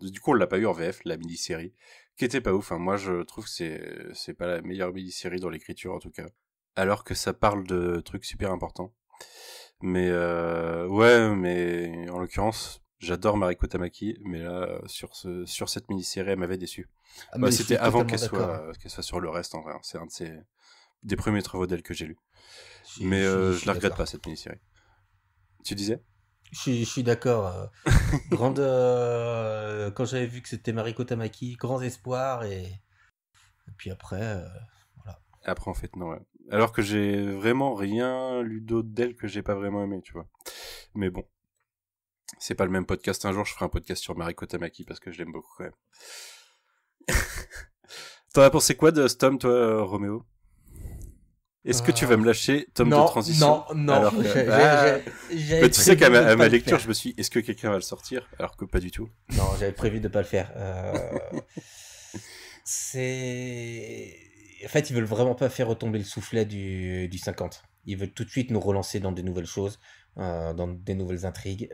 du coup on l'a pas eu en VF, la mini-série, qui était pas ouf. Hein. Moi je trouve que c'est pas la meilleure mini-série dans l'écriture en tout cas, alors que ça parle de trucs super importants. Mais mais en l'occurrence j'adore Mariko Tamaki, mais là sur cette mini-série elle m'avait déçu. C'était avant qu'elle soit sur le reste en vrai. C'est un des premiers travaux d'elle que j'ai lu. Mais je la regrette pas cette mini-série. Tu disais? Je suis d'accord. Quand j'avais vu que c'était Mariko Tamaki, grands espoirs et puis après, voilà. Et après en fait non. Ouais. Alors que j'ai vraiment rien lu d'autre d'elle que j'ai pas vraiment aimé, tu vois. Mais bon, c'est pas le même podcast. Un jour, je ferai un podcast sur Mariko Tamaki parce que je l'aime beaucoup quand même. T'en as pensé quoi de ce tome, toi, Roméo? Est-ce que tu vas me lâcher tome de transition? Non. Alors que, tu sais qu'à ma lecture, je me suis dit, est-ce que quelqu'un va le sortir? Alors que pas du tout. Non, j'avais prévu de pas le faire. En fait, ils veulent vraiment pas faire retomber le soufflet du 50. Ils veulent tout de suite nous relancer dans des nouvelles choses, dans des nouvelles intrigues.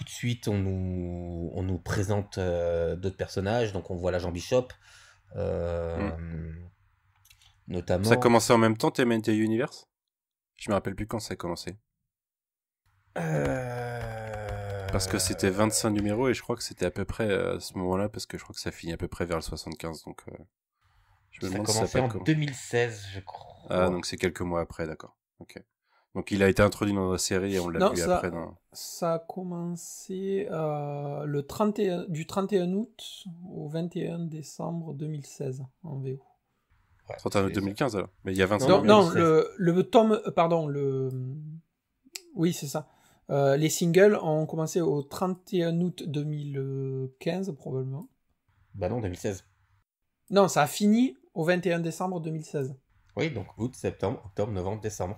tout de suite, on nous présente d'autres personnages. Donc, on voit l'agent Bishop, notamment. Ça a commencé en même temps, TMNT Universe ? Je me rappelle plus quand ça a commencé. Parce que c'était 25 numéros et je crois que c'était à peu près à ce moment-là, parce que je crois que ça finit à peu près vers le 75. Donc, je me demande si ça a commencé en 2016, je crois. Ah, donc c'est quelques mois après, d'accord. Ok. Donc il a été introduit dans la série et on l'a vu après. Ça a commencé du 31 août au 21 décembre 2016 en VO. Ouais, 31 août 2015 alors. Mais il y a 25 numéros. Non, le tome, pardon, oui, c'est ça. Les singles ont commencé au 31 août 2015 probablement. Bah non, 2016. Non, ça a fini au 21 décembre 2016. Oui, donc août, septembre, octobre, novembre, décembre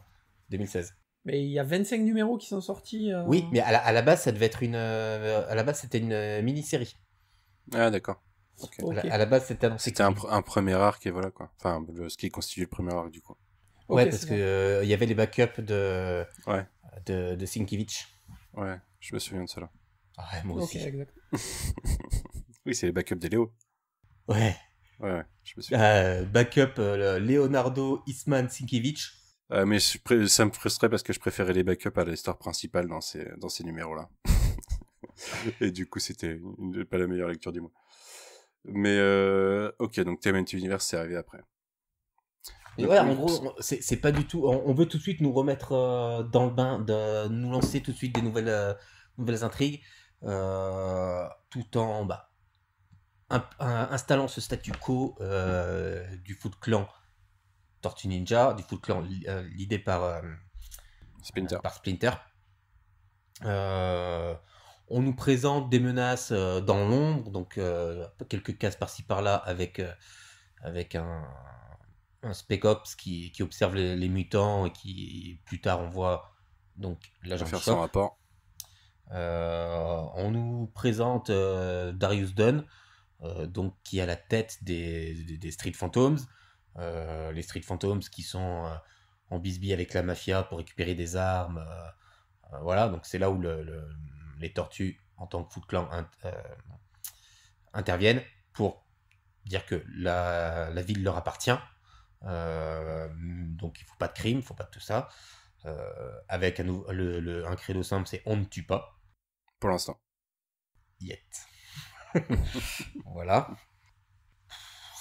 2016. Mais il y a 25 numéros qui sont sortis. Oui, mais à la base, ça devait être à la base, c'était une mini-série. Ah, d'accord. Okay. À la base, c'était annoncé. C'était un premier arc et voilà quoi. Enfin, ce qui constitue le premier arc du coup. Ouais, parce que il y avait les backups de Sienkiewicz. Ouais, je me souviens de cela. Ah ouais, moi aussi. Exact. Oui, c'est les backups des Léo. Ouais. Ouais, je me souviens. Backup Leonardo Eastman Sienkiewicz. Mais ça me frustrait parce que je préférais les backups à l'histoire principale dans ces numéros-là. Et du coup, c'était pas la meilleure lecture du mois. Mais ok, donc TMNT Universe, c'est arrivé après. Et ouais, en gros, c'est pas du tout. On veut tout de suite nous remettre dans le bain, nous lancer tout de suite des nouvelles intrigues, tout en installant ce statu quo du Foot Clan Tortue Ninja, du Foot Clan l'idée par Splinter. On nous présente des menaces dans l'ombre, donc quelques cases par-ci par-là avec un Spec Ops qui observe les mutants et qui plus tard on voit donc l'agent faire son rapport. On nous présente Darius Dunn, donc qui est à la tête des Street Phantoms. Les Street Phantoms qui sont en bisbille avec la mafia pour récupérer des armes. Voilà, donc c'est là où les tortues, en tant que Foot Clan, interviennent pour dire que la ville leur appartient. Donc il ne faut pas de crime, il ne faut pas de tout ça. Avec un credo simple, c'est on ne tue pas. Pour l'instant. Yet. Voilà.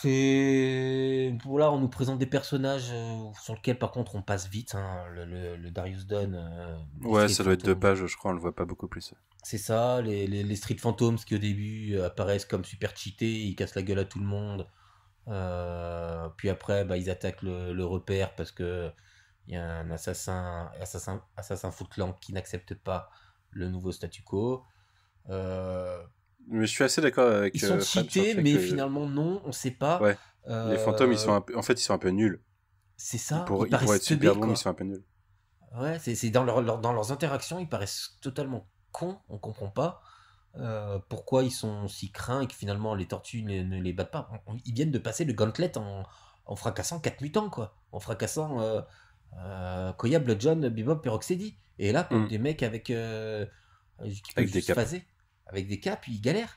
Voilà, on nous présente des personnages sur lesquels par contre on passe vite, hein. Le Darius Dunn. Ouais, ça doit être 2 pages, je crois, on le voit pas beaucoup plus. C'est ça, les Street Phantoms qui au début apparaissent comme super cheatés, ils cassent la gueule à tout le monde. Puis après, ils attaquent le repère parce que il y a un assassin Foot Clan qui n'accepte pas le nouveau statu quo. Mais je suis assez d'accord avec. Ils sont cheatés, mais finalement non, on sait pas. Ouais. Les fantômes, ils sont un peu nuls. C'est ça. Ils pourraient être super bons, mais ils sont un peu nuls. Ouais, c'est dans leurs interactions, ils paraissent totalement cons. On comprend pas pourquoi ils sont si craints et que finalement les tortues ne les battent pas. Ils viennent de passer le gauntlet en fracassant 4 mutants, quoi. En fracassant Koya, Bloodjohn, Bebop et Rocksteady. Et là, des mecs avec des capes. Avec des capes, ils galèrent.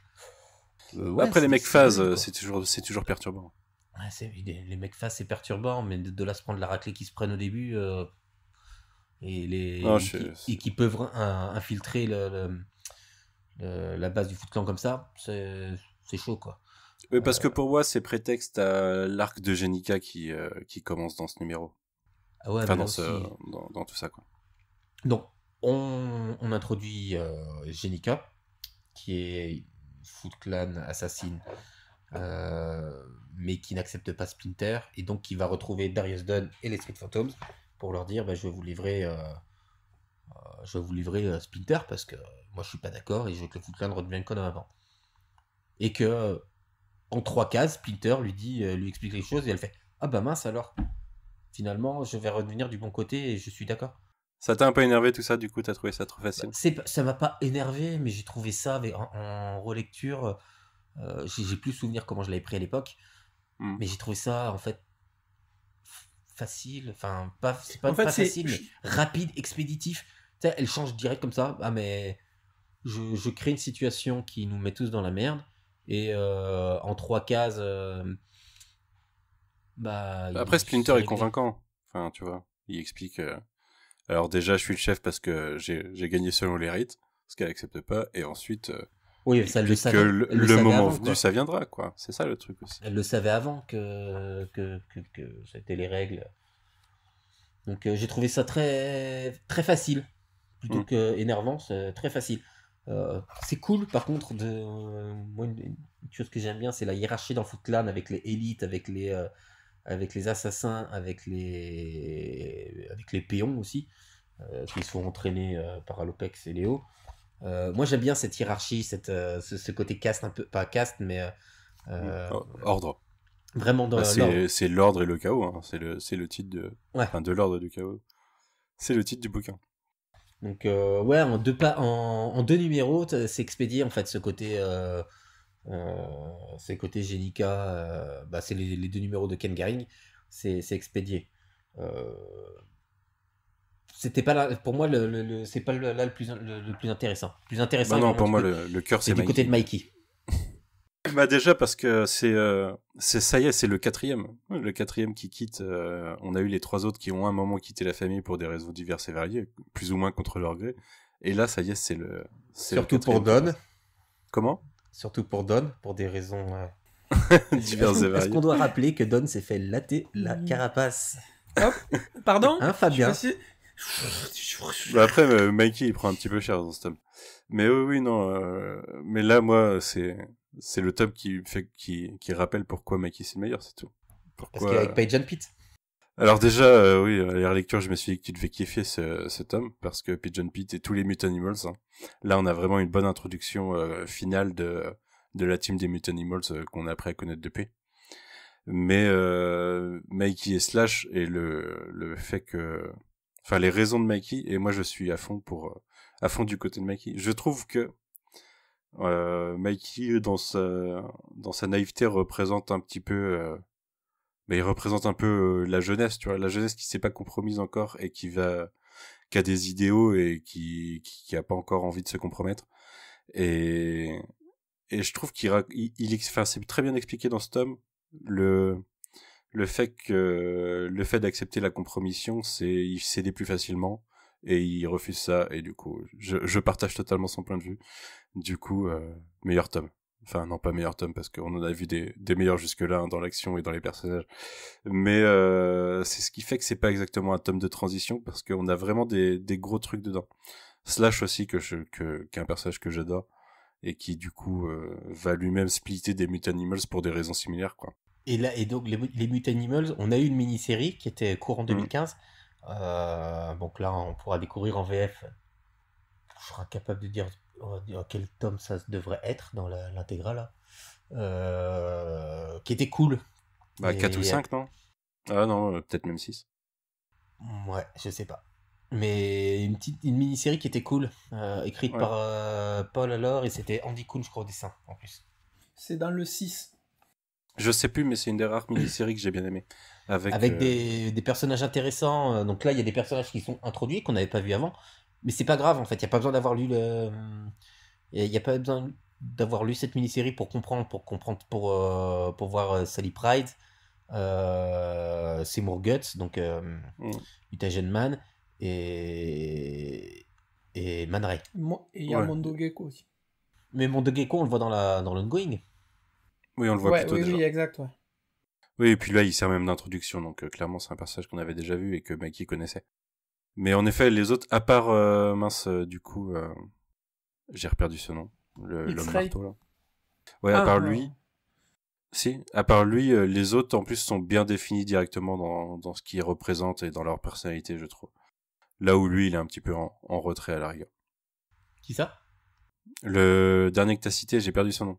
Après, les mecs phase, c'est toujours perturbant. Ouais, les mecs phase, c'est perturbant, mais de là se prendre la raclée qu'ils se prennent au début et qui peuvent infiltrer la base du Foot Clan comme ça, c'est chaud, quoi. Oui, parce que pour moi, c'est prétexte à l'arc de Jenica qui commence dans ce numéro. Ah ouais, enfin, dans tout ça, quoi. Donc, on introduit Jenica, qui est Foot Clan assassine, mais qui n'accepte pas Splinter, et donc qui va retrouver Darius Dunn et les Street Phantoms pour leur dire je vais vous livrer Splinter parce que moi je suis pas d'accord et je veux que le Foot Clan redevienne comme avant. Et que en 3 cases, Splinter lui explique les choses et elle fait ah bah mince alors, finalement je vais redevenir du bon côté et je suis d'accord. Ça t'a un peu énervé tout ça, du coup t'as trouvé ça trop facile? Ça m'a pas énervé, mais j'ai trouvé ça en relecture. J'ai plus souvenir comment je l'avais pris à l'époque, mais j'ai trouvé ça en fait facile. Enfin, c'est pas facile, mais rapide, expéditif. Tu sais, elle change direct comme ça. Ah, mais je crée une situation qui nous met tous dans la merde, et en 3 cases, Après, Splinter est convaincant. Enfin, tu vois, il explique... Alors déjà, je suis le chef parce que j'ai gagné selon les rites, ce qu'elle accepte pas, et ensuite... oui, ça le savait. Que le moment venu, ça viendra, quoi. C'est ça le truc aussi. Elle le savait avant que c'était les règles. Donc j'ai trouvé ça très, très facile. Plutôt que énervant, c'est très facile. C'est cool, par contre, moi, une chose que j'aime bien, c'est la hiérarchie dans Foot Clan avec les élites, avec les assassins, avec les péons aussi, qui sont entraînés par Alopex et Léo. Moi j'aime bien cette hiérarchie, ce côté caste, un peu, pas caste, mais ordre. Vraiment dans l'ordre. C'est l'ordre et le chaos, hein. C'est le titre de l'ordre et du chaos. C'est le titre du bouquin. Donc ouais, en 2 numéros, c'est expédié en fait ce côté Jenica, c'est les 2 numéros de Ken Garing, c'est expédié. C'était pas là, pour moi c'est pas là le plus intéressant. Le plus intéressant, non, pour moi le cœur c'est du côté de Mikey. Bah déjà parce que ça y est, c'est le 4e. Le 4e qui quitte. On a eu les 3 autres qui ont à un moment quitté la famille pour des raisons diverses et variées, plus ou moins contre leur gré. Et là, ça y est, c'est le. Surtout pour Don. Comment ? Surtout pour Don, pour des raisons diverses et variées. Est-ce qu'on doit rappeler que Don s'est fait latter la carapace ? Hop, pardon ? Hein, Fabien ? Après, Mikey, il prend un petit peu cher dans ce tome. Mais oui, non. Mais là, moi, c'est le tome qui rappelle pourquoi Mikey c'est le meilleur, c'est tout. Parce qu'avec Page and Pete. Alors déjà, oui, à la relecture, je me suis dit que tu devais kiffer ce tome, parce que Pigeon Pete et tous les Mutant Animals, hein. Là, on a vraiment une bonne introduction finale de la team des Mutant Animals qu'on a appris à connaître depuis. Mais Mikey et Slash et le fait que... Enfin, les raisons de Mikey, et moi je suis à fond du côté de Mikey. Je trouve que Mikey, dans sa naïveté, représente un petit peu... mais il représente un peu la jeunesse, tu vois, la jeunesse qui s'est pas compromise encore et qui a des idéaux et qui a pas encore envie de se compromettre. Et je trouve enfin, c'est très bien expliqué dans ce tome, le fait d'accepter la compromission, c'est il cédait plus facilement et il refuse ça, et du coup, je partage totalement son point de vue. Du coup, meilleur tome. Enfin, non, pas meilleur tome, parce qu'on en a vu des meilleurs jusque-là, hein, dans l'action et dans les personnages. Mais c'est ce qui fait que c'est pas exactement un tome de transition, parce qu'on a vraiment des gros trucs dedans. Slash aussi, qui est un personnage que j'adore, et qui, du coup, va lui-même splitter des Mutant Animals pour des raisons similaires, quoi. Et donc, les Mutant Animals, on a eu une mini-série qui était courant 2015. Donc là, on pourra découvrir en VF. Je serai capable de dire quel tome ça devrait être dans l'intégrale, qui était cool. 4 ou 5, non ? Ah non, peut-être même 6. Ouais, je sais pas. Mais une mini-série qui était cool, écrite par Paul alors, et c'était Andy Kuhn, je crois, au dessin, en plus. C'est dans le 6. Je sais plus, mais c'est une des rares mini-séries que j'ai bien aimé. Avec des personnages intéressants. Donc là, il y a des personnages qui sont introduits, qu'on n'avait pas vu avant. Mais c'est pas grave, en fait. Il n'y a pas besoin d'avoir lu il n'y a pas besoin d'avoir lu cette mini-série pour voir Sally Pride, Seymour Guts, donc Mutagen Man, et Man Ray. Et il y a Mondo Gecko aussi. Mais Mondo Gecko, on le voit dans l'ongoing. Oui, on le voit plutôt déjà. Oui, exact, ouais. Oui, et puis là, il sert même d'introduction, donc clairement, c'est un personnage qu'on avait déjà vu et que Mikey connaissait. Mais en effet, les autres, à part, du coup, j'ai reperdu ce nom, l'homme marteau, là. Ouais, à part lui... Si, à part lui, les autres, en plus, sont bien définis directement dans ce qu'ils représentent et dans leur personnalité, je trouve. Là où lui, il est un petit peu en retrait, à la rigueur. Qui ça ? Le dernier que t'as cité, j'ai perdu son nom.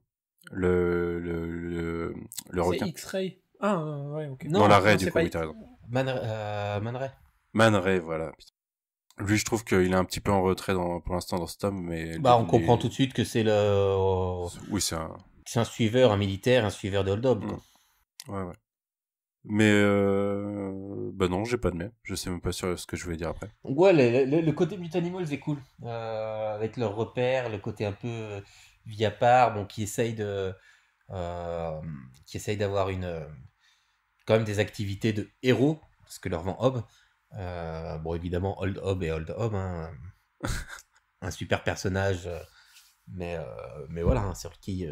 Le requin. C'est X-Ray. Ah, ouais, ok. Non, la Ray, du coup, oui, t'as raison. Man Ray. Man Ray, voilà. Lui, je trouve qu'il est un petit peu en retrait pour l'instant dans ce tome, mais... on comprend tout de suite que c'est oui, c'est un... C'est un suiveur, un militaire, un suiveur de hold-up. Ouais. Mais bah non, j'ai pas de mais. Je sais même pas sur ce que je voulais dire après. Ouais, le côté Mutanimals est cool. Avec leurs repères, le côté un peu vie à part, bon, qui essaye d'avoir quand même des activités de héros, ce que leur vend Hob. Bon, évidemment, Old Hob et Old Hob, hein, un super personnage, mais voilà, hein, sur qui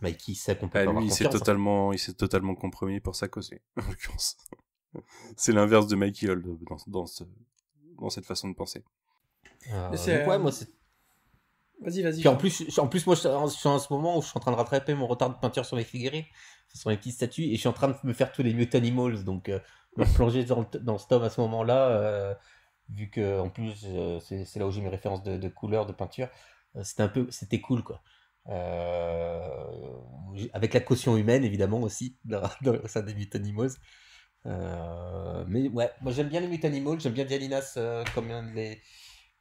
Mikey sait qu'on peut pas avoir lui, confiance. il s'est totalement compromis pour sa cause, en l'occurrence. C'est l'inverse de Mikey Old dans cette façon de penser. Donc ouais, moi c'est... Vas-y. Puis en plus, moi, je suis en ce moment où je suis en train de rattraper mon retard de peinture sur mes figurines, sur les petites statues, et je suis en train de me faire tous les Mutanimals, donc me plonger dans ce tome à ce moment-là, vu que en plus c'est là où j'ai mes références de couleurs, de peinture, c'était cool, quoi. Avec la caution humaine, évidemment, aussi, au sein des Mutanimals. Mais ouais, moi j'aime bien les Mutanimals, j'aime bien Dialinas,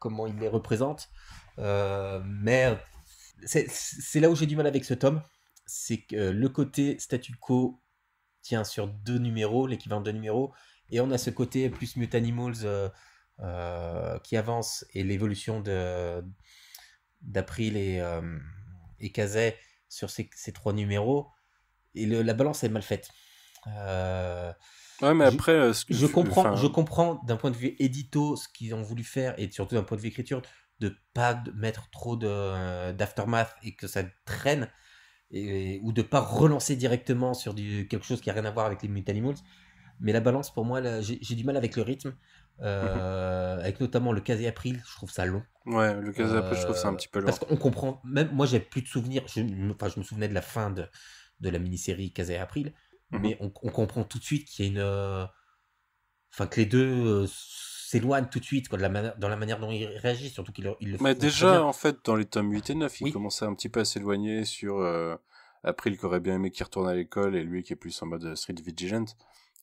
comment il les représente. Mais c'est là où j'ai du mal avec ce tome, c'est que le côté statu quo tient sur 2 numéros, l'équivalent de 2 numéros, et on a ce côté plus Mutanimals qui avance, et l'évolution d'April et Kazay sur ces 3 numéros, et la balance est mal faite. Ouais, mais après, je comprends d'un point de vue édito ce qu'ils ont voulu faire, et surtout d'un point de vue écriture, de pas mettre trop d'aftermath et que ça traîne, ou de pas relancer directement sur quelque chose qui a rien à voir avec les Mutanimals. Mais la balance, pour moi, là, j'ai du mal avec le rythme, avec notamment le Kazé April, je trouve ça long. Ouais, le Kazé April, je trouve ça un petit peu long. Parce qu'on comprend, même moi j'ai plus de souvenirs, je me souvenais de la fin de la mini-série Kazé April, mais on comprend tout de suite qu'il y a que les deux s'éloignent tout de suite, quoi, dans la manière dont ils réagissent, surtout qu'ils le font. Mais déjà, en fait, dans les tomes 8 et 9, il commençait un petit peu à s'éloigner sur April qui aurait bien aimé qu'il retourne à l'école, et lui qui est plus en mode Street Vigilant.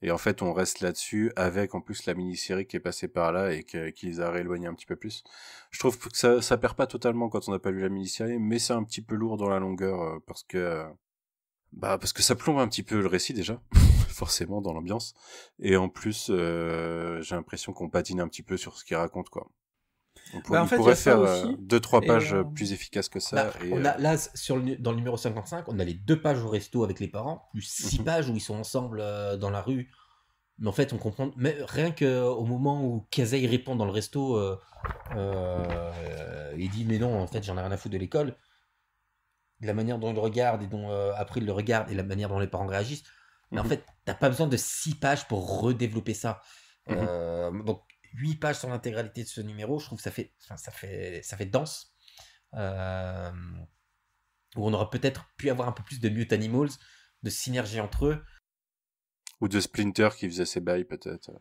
Et en fait, on reste là-dessus, avec en plus la mini-série qui est passée par là et qui les a rééloignés un petit peu plus. Je trouve que ça perd pas totalement quand on n'a pas lu la mini-série, mais c'est un petit peu lourd dans la longueur, parce que ça plombe un petit peu le récit déjà, forcément, dans l'ambiance. Et en plus, j'ai l'impression qu'on patine un petit peu sur ce qu'il raconte, quoi. On pourrait faire 2-3 pages plus efficaces que ça. On a, là, dans le numéro 55, on a les 2 pages au resto avec les parents, plus 6 pages où ils sont ensemble dans la rue. Mais en fait, on comprend, mais rien qu'au moment où Kazay répond dans le resto, il dit mais non, en fait, j'en ai rien à foutre de l'école. La manière dont il le regarde et dont April le regarde, et la manière dont les parents réagissent. Mais en fait, t'as pas besoin de 6 pages pour redévelopper ça. Donc 8 pages sur l'intégralité de ce numéro, je trouve que ça fait dense. Où on aurait peut-être pu avoir un peu plus de Mutanimals, de synergie entre eux. Ou de Splinter qui faisait ses bails, peut-être.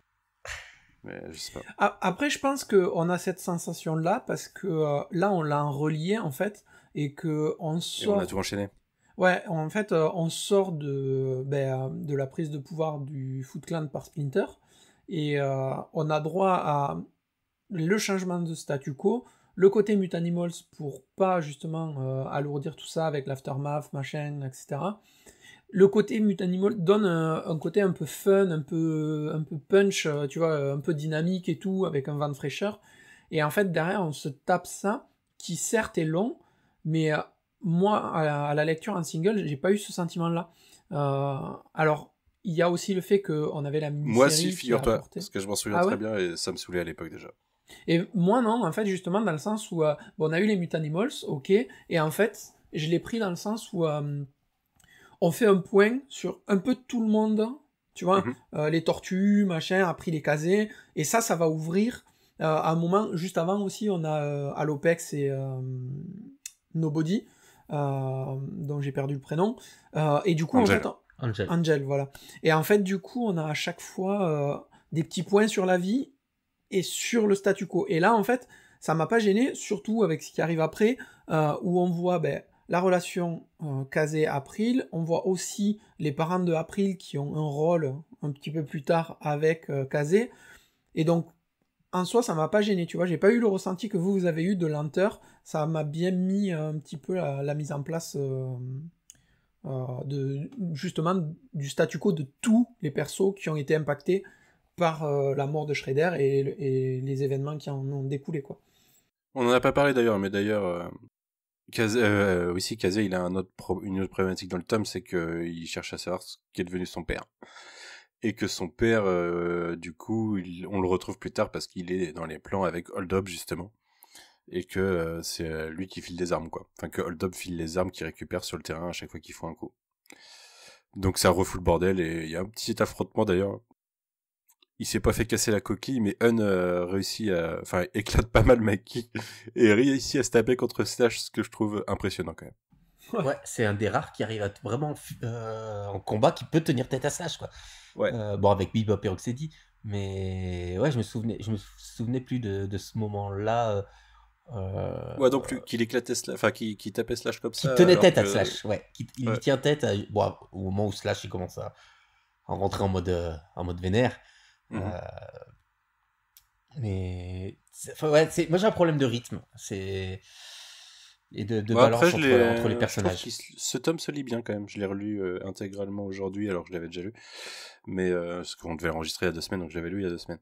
Mais je sais pas. Après, je pense qu'on a cette sensation-là, parce que là, on l'a relié, en fait, et qu'on sort... Et on a tout enchaîné. Ouais, en fait, on sort de la prise de pouvoir du Foot Clan par Splinter, et on a droit à le changement de statu quo, le côté Mutanimals pour pas justement alourdir tout ça avec l'aftermath, machin, etc. Le côté Mutanimals donne un côté un peu fun, un peu punch, tu vois, un peu dynamique et tout, avec un vent de fraîcheur. Et en fait, derrière, on se tape ça, qui certes est long, mais moi, à la lecture en single, j'ai pas eu ce sentiment-là. Alors, il y a aussi le fait qu'on avait la mini-série. Moi si, figure-toi, parce que je m'en souviens très bien, et ça me saoulait à l'époque déjà. Et moi non, en fait, justement, dans le sens où on a eu les Mutanimals, ok, et en fait, je l'ai pris dans le sens où on fait un point sur un peu tout le monde, tu vois, les tortues, machin, après les Kazé, et ça va ouvrir à un moment, juste avant aussi, on a Alopex et Nobody, dont j'ai perdu le prénom, et du coup, Angel. en fait... Angel, voilà. Et en fait, du coup, on a à chaque fois des petits points sur la vie et sur le statu quo. Et là, en fait, ça m'a pas gêné, surtout avec ce qui arrive après, où on voit la relation Kazé-April, on voit aussi les parents de April qui ont un rôle un petit peu plus tard avec Kazé. Et donc, en soi, ça m'a pas gêné, tu vois. J'ai pas eu le ressenti que vous avez eu de lenteur. Ça m'a bien mis un petit peu la mise en place justement du statu quo de tous les persos qui ont été impactés par la mort de Shredder et les événements qui en ont découlé, quoi. On en a pas parlé d'ailleurs, mais d'ailleurs, Kazé, il a une autre problématique dans le tome, c'est qu'il cherche à savoir ce qu'est devenu son père. Et que son père, du coup, on le retrouve plus tard parce qu'il est dans les plans avec Hold Up, justement. Et que c'est lui qui file des armes, quoi. Enfin, que Hold Up file les armes qu'il récupère sur le terrain à chaque fois qu'il faut un coup. Donc ça refout le bordel, et il y a un petit affrontement d'ailleurs. Il s'est pas fait casser la coquille, mais Un réussit à... Enfin, éclate pas mal Mikey, et réussit à se taper contre Slash, ce que je trouve impressionnant quand même. Ouais, c'est un des rares qui arrive à vraiment en combat, qui peut tenir tête à Slash, quoi. Ouais. Bon, avec Bebop et Rocksteady, mais ouais, je me souvenais plus de ce moment-là. Ouais, non plus, qu'il éclatait Slash, enfin, qu'il tapait Slash comme ça. Qui tenait tête à Slash, ouais. Il lui tient tête bon, au moment où Slash il commence à rentrer en mode vénère. Mais ouais, moi j'ai un problème de rythme, et de balance après, entre les personnages. Ce tome se lit bien quand même. Je l'ai relu intégralement aujourd'hui, alors que je l'avais déjà lu. Mais parce qu'on devait l'enregistrer il y a 2 semaines, donc je l'avais lu il y a 2 semaines.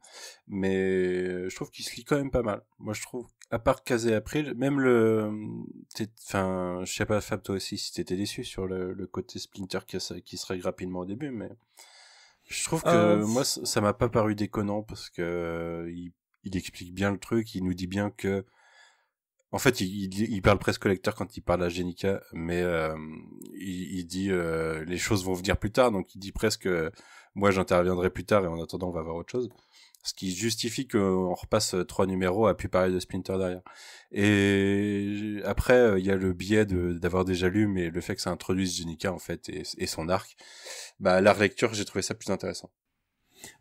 Mais je trouve qu'il se lit quand même pas mal. Moi, je trouve, à part Kazé April, même enfin, je sais pas, Fab, toi aussi, si t'étais déçu sur le côté Splinter qui se règle rapidement au début, mais je trouve que moi, ça m'a pas paru déconnant parce que il explique bien le truc, il nous dit bien que en fait, il parle presque au lecteur quand il parle à Jenica, mais il dit les choses vont venir plus tard, donc il dit presque moi j'interviendrai plus tard et en attendant on va voir autre chose. Ce qui justifie qu'on repasse 3 numéros à plus parler de Splinter derrière. Et après, il y a le biais d'avoir déjà lu, mais le fait que ça introduise Jenica en fait et son arc, bah la relecture j'ai trouvé ça plus intéressant.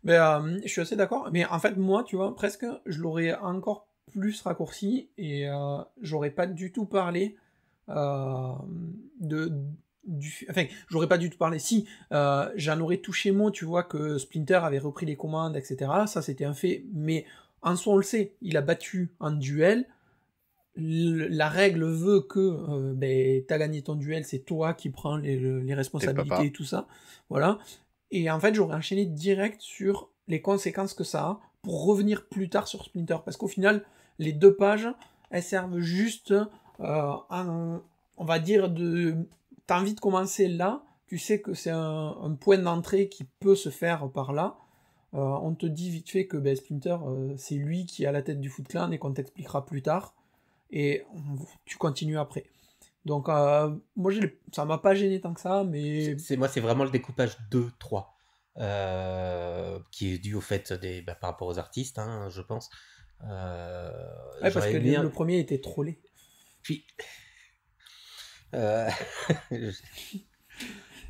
Mais je suis assez d'accord, mais en fait moi tu vois presque je l'aurais encore plus raccourci et j'aurais pas du tout parlé enfin j'aurais pas du tout parlé si j'en aurais touché mot, tu vois, que Splinter avait repris les commandes, etc. Ça c'était un fait, mais en soi on le sait, il a battu en duel, la règle veut que t'as gagné ton duel, c'est toi qui prends les responsabilités et tout ça, voilà. Et en fait j'aurais enchaîné direct sur les conséquences que ça a pour revenir plus tard sur Splinter, parce qu'au final les 2 pages elles servent juste on va dire t'as envie de commencer là, tu sais que c'est un point d'entrée qui peut se faire par là, on te dit vite fait que Splinter c'est lui qui est à la tête du Foot Clan et qu'on t'expliquera plus tard et tu continues après. Donc moi ça m'a pas gêné tant que ça, mais c'est vraiment le découpage 2-3 qui est dû au fait par rapport aux artistes, hein, je pense. Ouais, parce que le premier était trollé. Puis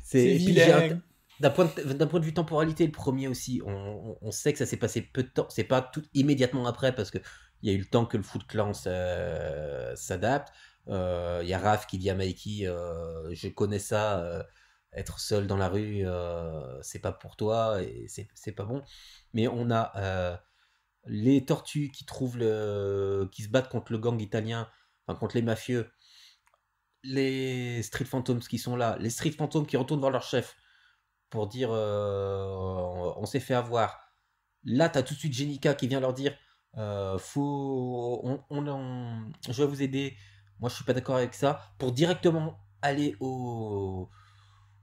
c'est vilain. D'un point de vue temporalité, le premier aussi, on sait que ça s'est passé peu de temps, c'est pas tout immédiatement après parce que il y a eu le temps que le Foot Clan s'adapte. Il y a Raph qui dit à Mikey je connais ça, être seul dans la rue c'est pas pour toi et c'est pas bon. Mais on a les tortues qui se battent contre le gang italien, enfin contre les mafieux, les Street Phantoms qui sont là, les Street Phantoms qui retournent voir leur chef pour dire on s'est fait avoir. Là t'as tout de suite Jenica qui vient leur dire je vais vous aider, moi je suis pas d'accord avec ça, pour directement aller au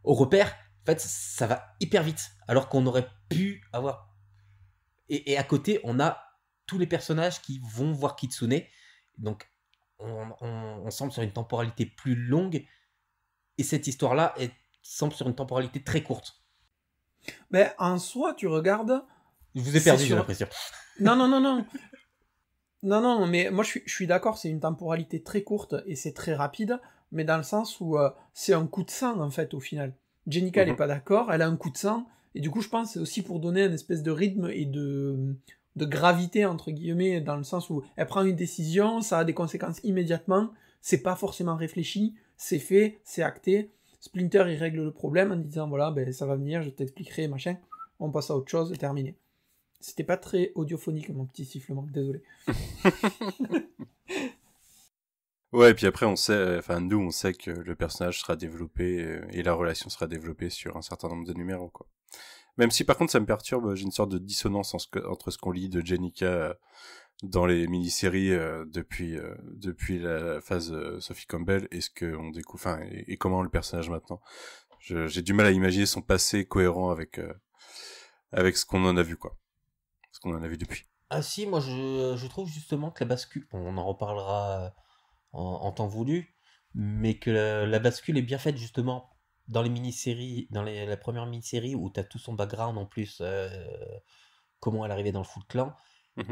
repère. En fait ça va hyper vite alors qu'on aurait pu avoir et à côté on a tous les personnages qui vont voir Kitsune, donc on semble sur une temporalité plus longue et cette histoire là semble sur une temporalité très courte. Mais en soi tu regardes, je vous ai perdu, j'ai l'impression. Non, mais moi je suis d'accord, c'est une temporalité très courte et c'est très rapide, mais dans le sens où c'est un coup de sang en fait au final. Jenica elle est pas d'accord, elle a un coup de sang, et du coup je pense que c'est aussi pour donner une espèce de rythme et de gravité entre guillemets, dans le sens où elle prend une décision, ça a des conséquences immédiatement, c'est pas forcément réfléchi, c'est fait, c'est acté. Splinter il règle le problème en disant voilà ça va venir, je t'expliquerai machin, on passe à autre chose, terminé. C'était pas très audiophonique mon petit sifflement, désolé. Ouais, et puis après, on sait que le personnage sera développé et la relation sera développée sur un certain nombre de numéros, quoi. Même si, par contre, ça me perturbe, j'ai une sorte de dissonance entre ce qu'on lit de Jennika dans les mini-séries depuis la phase Sophie Campbell et ce qu'on découvre, et comment le personnage maintenant. J'ai du mal à imaginer son passé cohérent avec ce qu'on en a vu, quoi. Ce qu'on en a vu depuis. Ah si, moi je trouve justement que la bascule, on en reparlera en temps voulu, mais que la bascule est bien faite justement dans les mini-séries, la première mini-série où tu as tout son background en plus, comment elle arrivait dans le Foot Clan.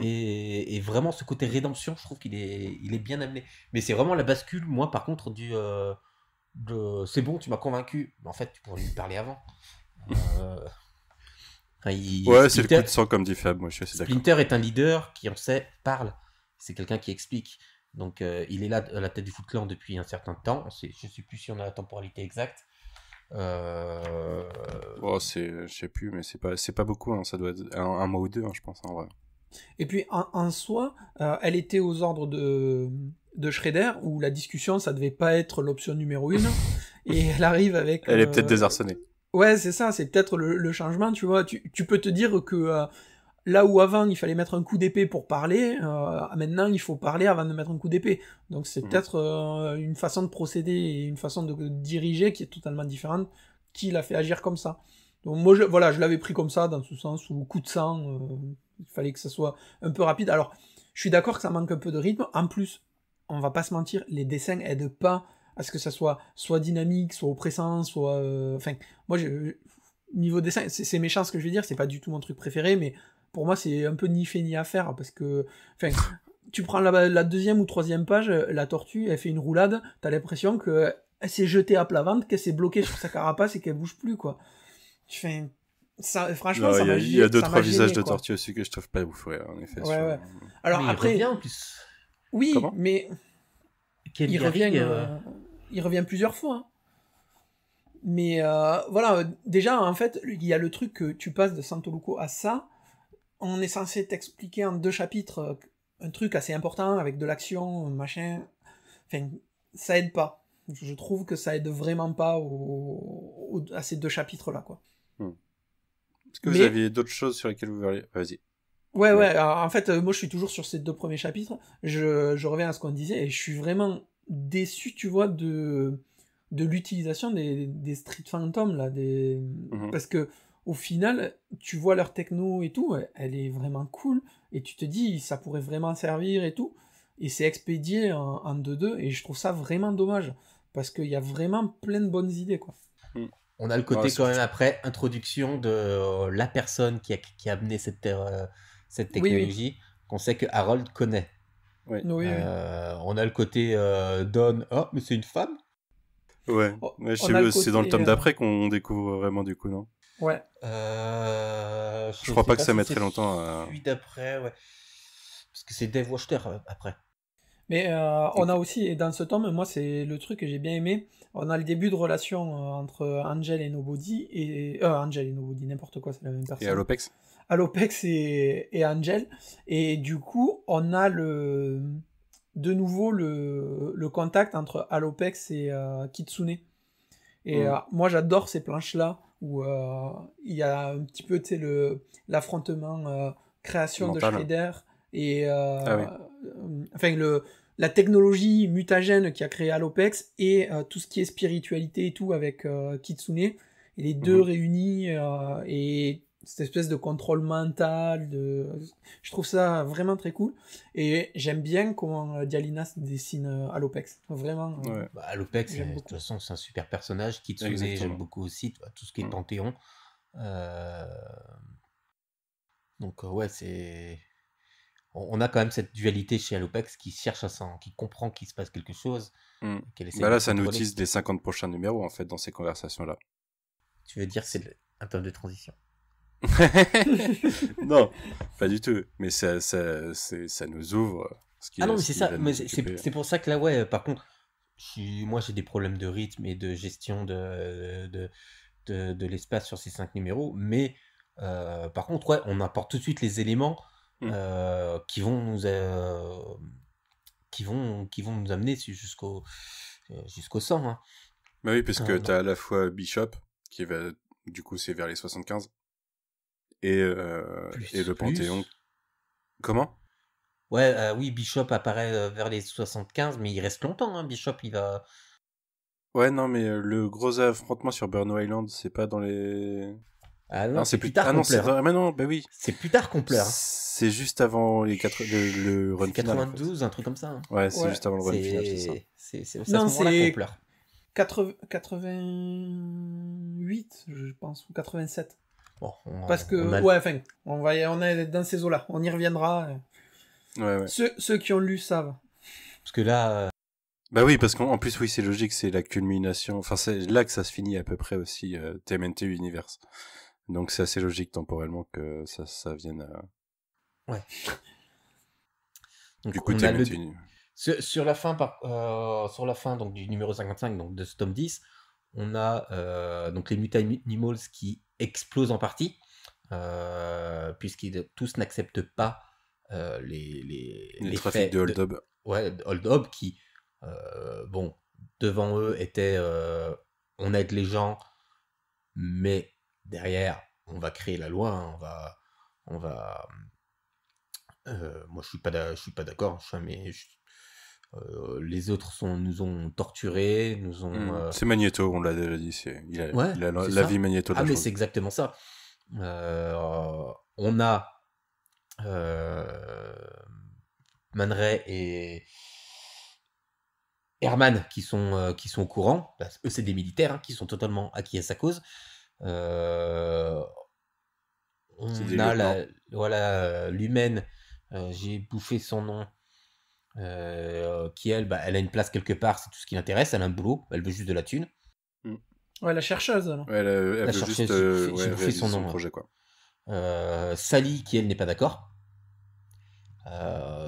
Et vraiment ce côté rédemption, je trouve qu'il est bien amené. Mais c'est vraiment la bascule, moi par contre, c'est bon, tu m'as convaincu. Mais en fait, tu pourrais lui parler avant. Ouais, c'est le coup de sang comme dit Fab, moi je suis assez d'accord. Splinter est un leader qui, on sait, parle. C'est quelqu'un qui explique. Donc il est là à la tête du Foot Clan depuis un certain temps. Je ne sais plus si on a la temporalité exacte. Oh, je sais plus, mais c'est pas beaucoup, hein. Ça doit être un mois ou deux, hein, je pense, en vrai. Et puis en soi, elle était aux ordres de Shredder, où la discussion, ça devait pas être l'option numéro 1, et elle arrive avec... Elle est peut-être désarçonnée. Ouais, c'est ça, c'est peut-être le changement, tu vois. Tu peux te dire que là où avant, il fallait mettre un coup d'épée pour parler, maintenant, il faut parler avant de mettre un coup d'épée. Donc c'est peut-être une façon de procéder et une façon de diriger qui est totalement différente, qui l'a fait agir comme ça. Donc moi, je l'avais pris comme ça, dans ce sens où coup de sang... il fallait que ça soit un peu rapide. Alors, je suis d'accord que ça manque un peu de rythme. En plus, on va pas se mentir, les dessins aident pas à ce que ça soit dynamique, soit oppressant, soit... moi, niveau dessin, c'est méchant ce que je vais dire, c'est pas du tout mon truc préféré, mais pour moi, c'est un peu ni fait ni à faire, parce que... tu prends la deuxième ou troisième page, la tortue, elle fait une roulade, t'as l'impression qu'elle s'est jetée à plat ventre, qu'elle s'est bloquée sur sa carapace et qu'elle bouge plus, quoi. Ça, franchement, non, ça m'a il y a 2-3 visages de tortue aussi que je trouve pas ouf, ouais, en effet. Ouais. Alors mais après, il revient en plus. Oui, comment mais il revient plusieurs fois. Hein. Mais voilà, déjà en fait, il y a le truc que tu passes de Santoluco à ça. On est censé t'expliquer en 2 chapitres un truc assez important avec de l'action, machin. Enfin, ça aide pas. Je trouve que ça aide vraiment pas à ces 2 chapitres là, quoi. Est-ce que vous aviez d'autres choses sur lesquelles vous verriez... Vas-y. Ouais. Alors, en fait, moi, je suis toujours sur ces 2 premiers chapitres. Je reviens à ce qu'on disait et je suis vraiment déçu, tu vois, de l'utilisation des Street Phantom, là. Parce que, au final, tu vois leur techno et tout, elle est vraiment cool. Et tu te dis, ça pourrait vraiment servir et tout. Et c'est expédié en 2-2. Et je trouve ça vraiment dommage. Parce qu'il y a vraiment plein de bonnes idées, quoi. On a le côté quand même après introduction de la personne qui a amené cette technologie, qu'on sait que Harold connaît. Oui. On a le côté Dawn, oh mais c'est une femme. Ouais, c'est dans le tome d'après qu'on découvre vraiment du coup, non? Ouais. Je crois pas que ça mettrait longtemps. Celui d'après, ouais. Parce que c'est Dave Wachter après. Mais on a aussi, dans ce tome, moi c'est le truc que j'ai bien aimé, on a le début de relation entre Angel et Nobody, Angel et Nobody, n'importe quoi, c'est la même personne. Et Alopex. Alopex et Angel, et du coup on a de nouveau le contact entre Alopex et Kitsune. Et moi j'adore ces planches-là, où il y a un petit peu, tu sais, l'affrontement création mental. De Shredder, et la technologie mutagène qui a créé Alopex et tout ce qui est spiritualité et tout avec Kitsune, et les deux réunis et cette espèce de contrôle mental, je trouve ça vraiment très cool, et j'aime bien comment Dialinas dessine Alopex, vraiment. Alopex, de toute façon c'est un super personnage. Kitsune, j'aime beaucoup aussi, tout ce qui est Panthéon. Donc ouais, c'est... On a quand même cette dualité chez Alopex qui cherche qui comprend qu'il se passe quelque chose. Là, ça nous tease les 50 prochains numéros, en fait, dans ces conversations-là. Tu veux dire que c'est un tome de transition? Non, pas du tout. Mais ça nous ouvre. Non, mais c'est ça. Mais c'est pour ça que là, ouais, par contre, moi, j'ai des problèmes de rythme et de gestion de l'espace sur ces 5 numéros. Mais par contre, ouais, on apporte tout de suite les éléments qui vont qui vont nous amener jusqu'au 100. Hein. Bah oui, parce que t'as à la fois Bishop, qui va, du coup, c'est vers les 75, et le Panthéon. Comment? Ouais, oui, Bishop apparaît vers les 75, mais il reste longtemps, hein. Bishop, il va... Ouais, non, mais le gros affrontement sur Burno Island, c'est pas dans les... Ah non, c'est plus tard qu'on pleure. Ah non, bah oui. C'est plus tard qu'on pleure. C'est juste avant les le run final. 92, un truc comme ça. Hein. Ouais, c'est juste avant le run final, c'est ça. C'est à ce moment-là qu'on pleure. 88, je pense, ou 87. Bon, parce que, on est dans ces eaux-là, on y reviendra. Ouais. Ceux qui ont lu savent. Parce que là... Bah oui, parce qu'en plus, oui, c'est logique, c'est la culmination, enfin, c'est là que ça se finit à peu près aussi, TMNT Universe. Donc c'est assez logique temporellement que ça vienne à... Ouais. Donc, du coup, TMNT sur la fin donc, du numéro 55, donc de ce tome 10, on a donc les Mutanimals qui explosent en partie, puisqu'ils tous n'acceptent pas les trafics de hold-up. Ouais, hold-up qui, devant eux était on aide les gens, mais derrière, on va créer la loi, hein, on va moi je suis pas d'accord, les autres nous ont torturés, nous ont... C'est Magneto, on l'a déjà dit, il a la vie Magneto de la chose. Mais c'est exactement ça. On a Man Ray et Herman qui sont au courant. Bah, eux c'est des militaires, hein, qui sont totalement acquis à sa cause. On a l'humaine, j'ai bouffé son nom, qui elle a une place quelque part, c'est tout ce qui l'intéresse, elle a un boulot, elle veut juste de la thune. Ouais, la chercheuse alors. Ouais, elle veut juste j'ai bouffé son nom, projet, quoi. Sally qui elle n'est pas d'accord.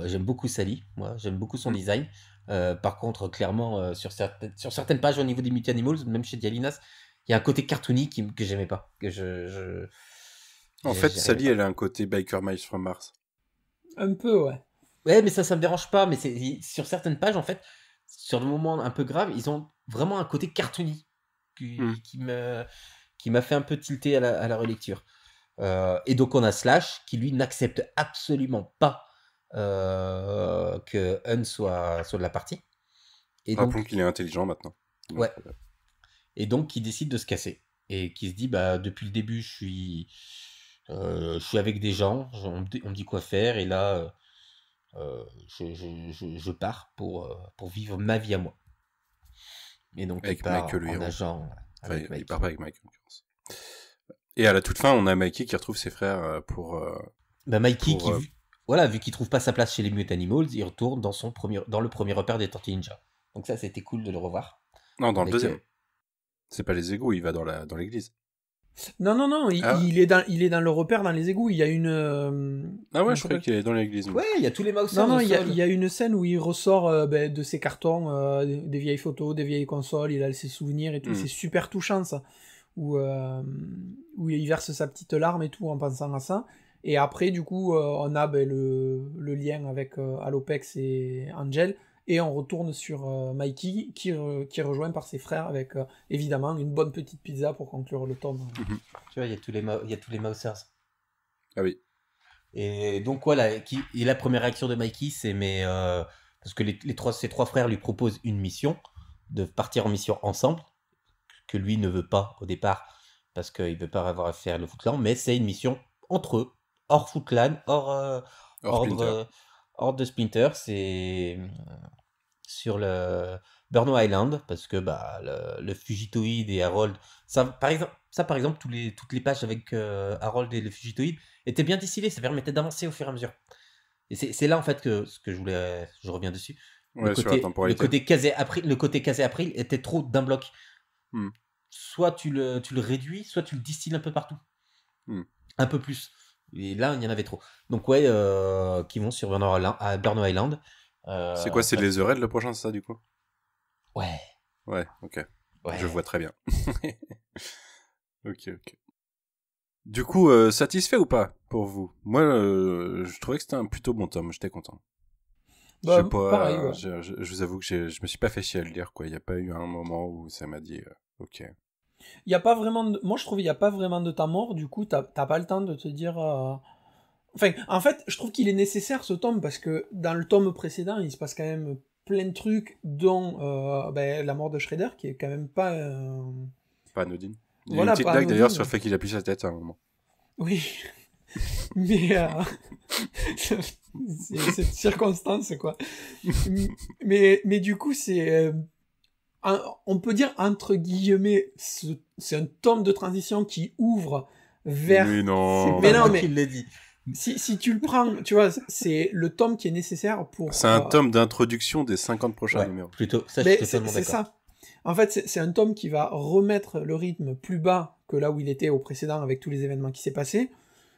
J'aime beaucoup Sally, moi j'aime beaucoup son design. Par contre, clairement, sur certaines pages au niveau des Mutanimals, même chez Dialinas, il y a un côté cartoony que j'aimais pas. En fait, Sally, elle a un côté Biker Mice from Mars. Un peu, ouais. Ouais, mais ça me dérange pas. Mais sur certaines pages, en fait, sur des moments un peu graves, ils ont vraiment un côté cartoony qui m'a fait un peu tilter à la relecture. Et donc, on a Slash qui, lui, n'accepte absolument pas que Hun soit de la partie. Rappelons qu'il est intelligent maintenant. Donc, ouais. Et donc, qui décide de se casser. Et qui se dit, depuis le début, je suis avec des gens, on me dit quoi faire, et là, je pars pour vivre ma vie à moi. Et donc, avec il part Michael, en agent. Il part pas avec Mike, en l'occurrence. Et à la toute fin, on a Mikey qui retrouve ses frères pour... Mikey, vu qu'il trouve pas sa place chez les Mutanimals, il retourne dans le premier repère des Tortues Ninja. Donc ça, c'était cool de le revoir. Non, dans le deuxième. C'est pas les égouts, il va dans l'église. Non, il est dans le repère, dans les égouts. Il y a une... Ah ouais, je croyais qu'il est dans l'église. Ouais, il y a tous les mousses. Non, il y a une scène où il ressort de ses cartons, des vieilles photos, des vieilles consoles, il a ses souvenirs et tout. C'est super touchant, ça. Où il verse sa petite larme et tout en pensant à ça. Et après, du coup, on a le lien avec Alopex et Angel. Et on retourne sur Mikey, qui est rejoint par ses frères avec, évidemment, une bonne petite pizza pour conclure le tome. Tu vois, il y a tous les Mousers. Ah oui. Et donc, voilà, et la première réaction de Mikey, c'est parce que ses trois frères lui proposent une mission, de partir en mission ensemble, que lui ne veut pas au départ, parce qu'il ne veut pas avoir à faire le Foot Clan, mais c'est une mission entre eux, hors Foot Clan, hors de Splinter, c'est sur le Burno Island, parce que le Fugitoïde et Harold, ça par exemple toutes les pages avec Harold et le Fugitoïde étaient bien distillées, ça permettait d'avancer au fur et à mesure. Et c'est là en fait que je reviens dessus. Ouais, le côté casé April était trop d'un bloc. Soit tu le réduis, soit tu le distilles un peu partout. Un peu plus. Et là, il y en avait trop. Donc, qui vont sur Burno Island. C'est quoi, c'est les Ered le prochain, c'est ça, du coup? Ouais. Ouais, ok. Ouais. Je vois très bien. Ok. Du coup, satisfait ou pas, pour vous? Moi, je trouvais que c'était un plutôt bon tome, j'étais content. Bah, je sais pas, pareil, ouais. Je vous avoue que je me suis pas fait chier à le lire, quoi. Il n'y a pas eu un moment où ça m'a dit, ok. Il y a pas vraiment moi je trouve il n'y a pas vraiment de temps mort, du coup t'as pas le temps de te dire enfin en fait je trouve qu'il est nécessaire ce tome parce que dans le tome précédent il se passe quand même plein de trucs dont la mort de Shredder qui est quand même pas pas anodine. Il y a une petite blague d'ailleurs sur le fait qu'il appuie sa tête à un moment. Oui. Mais c'est cette circonstance quoi. mais du coup c'est on peut dire entre guillemets, c'est un tome de transition qui ouvre vers. Mais non. Mais non, mais il l'a dit. Si tu le prends, tu vois, c'est le tome qui est nécessaire pour. C'est un tome d'introduction des 50 prochains numéros. Plutôt. Ça, je suis totalement d'accord. C'est ça. En fait, c'est un tome qui va remettre le rythme plus bas que là où il était au précédent avec tous les événements qui s'est passé.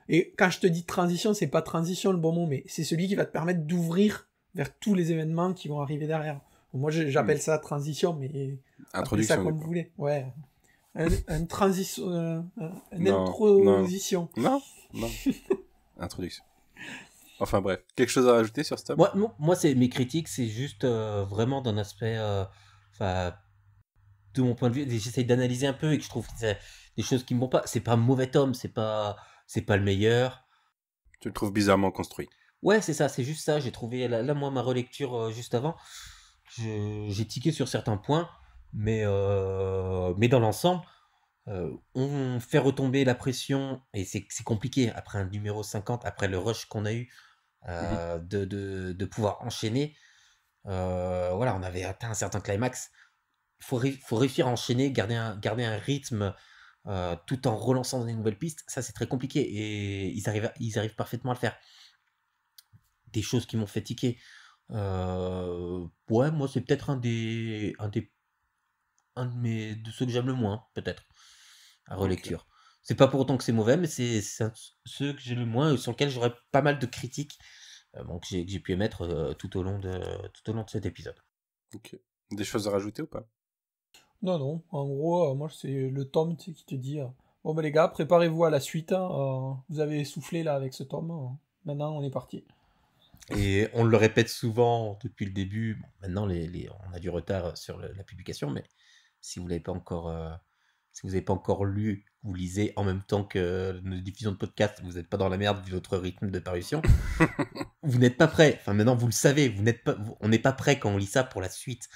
Et quand je te dis transition, c'est pas transition le bon mot, mais c'est celui qui va te permettre d'ouvrir vers tous les événements qui vont arriver derrière. Moi, j'appelle ça transition, mais introduction. Ça comme vous voulez. Ouais. Une transition, une non, introduction. Non. Introduction. Enfin bref, quelque chose à rajouter sur ce tome ? Moi, c'est mes critiques, c'est juste vraiment d'un aspect, de mon point de vue, j'essaye d'analyser un peu et que je trouve que c'est des choses qui me vont pas. C'est pas un mauvais tome, c'est pas le meilleur. Tu le trouves bizarrement construit. Ouais, c'est ça, c'est juste ça. J'ai trouvé là moi ma relecture juste avant. J'ai tiqué sur certains points, mais dans l'ensemble, on fait retomber la pression, et c'est compliqué après un numéro 50, après le rush qu'on a eu, de pouvoir enchaîner. Voilà, on avait atteint un certain climax. Il faut réussir à enchaîner, garder un rythme tout en relançant des nouvelles pistes. Ça, c'est très compliqué, et ils arrivent parfaitement à le faire. Des choses qui m'ont fait tiquer. Ouais, moi c'est peut-être un de ceux que j'aime le moins, peut-être, à relecture. Okay. C'est pas pour autant que c'est mauvais, mais c'est ceux que j'ai le moins, sur lesquels j'aurais pas mal de critiques, que j'ai pu émettre tout au long de cet épisode. Ok. Des choses à rajouter ou pas ? Non. En gros, moi c'est le tome qui te dit bon les gars, préparez-vous à la suite. Vous avez soufflé là avec ce tome. Maintenant on est parti. Et on le répète souvent depuis le début. Bon, maintenant, on a du retard sur la publication, mais si vous n'avez pas encore, lu, vous lisez en même temps que nos diffusions de podcast, vous n'êtes pas dans la merde vu votre rythme de parution. Vous n'êtes pas prêt. Enfin, maintenant, vous le savez. On n'est pas prêt quand on lit ça pour la suite.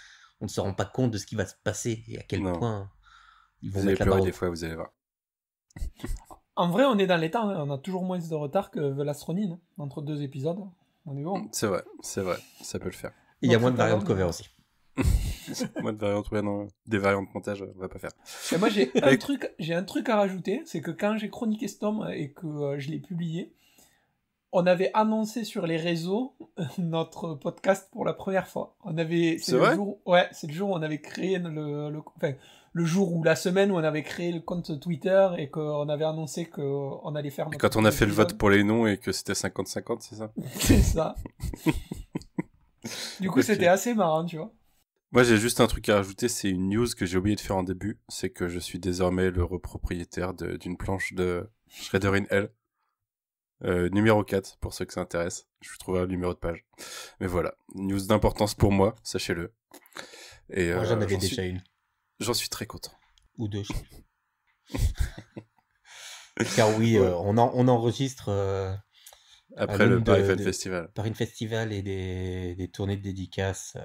On ne se rend pas compte de ce qui va se passer et à quel point ils vont mettre la barre. Des fois, vous allez voir. En vrai, on est dans les temps. On a toujours moins de retard que The Last Ronin, entre 2 épisodes. On est bon. C'est vrai, ça peut le faire. Il y a moins de variantes cover aussi. Moins de variantes, ouais, non, des variantes de montage, on va pas faire. Et moi, j'ai un truc à rajouter, c'est que quand j'ai chroniqué ce tome et que je l'ai publié, on avait annoncé sur les réseaux notre podcast pour la première fois. C'est le jour où on avait créé le jour ou la semaine où on avait créé le compte Twitter et qu'on avait annoncé qu'on allait faire... Et quand on a fait le vote pour les noms et que c'était 50-50, c'est ça ? C'est ça. Du coup, c'était assez marrant, tu vois. Moi, j'ai juste un truc à rajouter, c'est une news que j'ai oublié de faire en début, c'est que je suis désormais le propriétaire d'une planche de Shredder in Hell. Numéro 4, pour ceux que ça intéresse. Je vous trouverai le numéro de page. Mais voilà, news d'importance pour moi, sachez-le. Et, moi, j'en avais déjà une. J'en suis très content. Ou 2. Car oui, on enregistre après le Paris Fan Festival. Paris Festival et des tournées de dédicaces.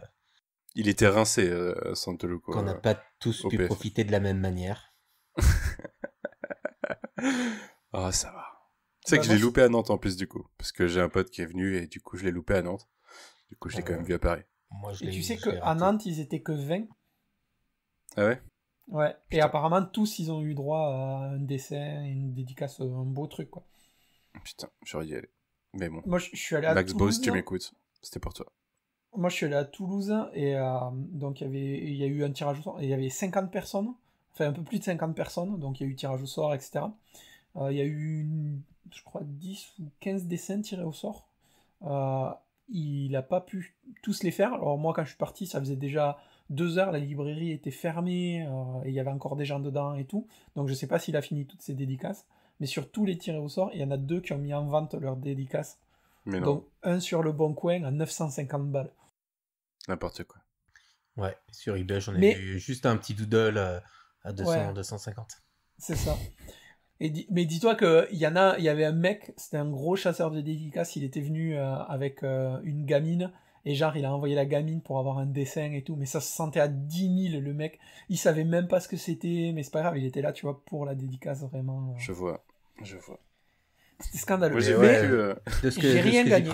Il était rincé, Santoluco. Qu'on n'a pas tous pu profiter de la même manière. Ah, ça va. C'est que je l'ai loupé à Nantes en plus, du coup. Parce que j'ai un pote qui est venu et du coup, je l'ai loupé à Nantes. Du coup, je l'ai quand même vu à Paris. Et tu sais qu'à Nantes, ils étaient que 20. Ah ouais ? Ouais. Putain. Et apparemment, tous, ils ont eu droit à un dessin, une dédicace, un beau truc, quoi. Putain, j'aurais dû y aller. Mais bon. Moi, je suis allé à Max Toulouse. Boss, tu m'écoutes. C'était pour toi. Moi, je suis allé à Toulouse et donc il y a eu un tirage au sort. Il y avait 50 personnes, enfin un peu plus de 50 personnes, donc il y a eu tirage au sort, etc. Il y a eu, je crois, 10 ou 15 dessins tirés au sort. Il n'a pas pu tous les faire. Alors moi, quand je suis parti, ça faisait déjà 2 heures, la librairie était fermée, et il y avait encore des gens dedans et tout. Donc je sais pas s'il a fini toutes ses dédicaces. Mais sur tous les tirés au sort, il y en a 2 qui ont mis en vente leurs dédicaces. Donc, un sur le Bon Coin à 950 balles. N'importe quoi. Ouais, sur eBay, j'en ai vu juste un petit doodle à 250. C'est ça. Mais dis-toi qu'il y avait un mec, c'était un gros chasseur de dédicaces, il était venu avec une gamine, et genre il a envoyé la gamine pour avoir un dessin et tout, mais ça se sentait à 10 000 le mec, il savait même pas ce que c'était, mais c'est pas grave, il était là, tu vois, pour la dédicace vraiment. Je vois. C'était scandaleux. Moi, j'ai rien gagné.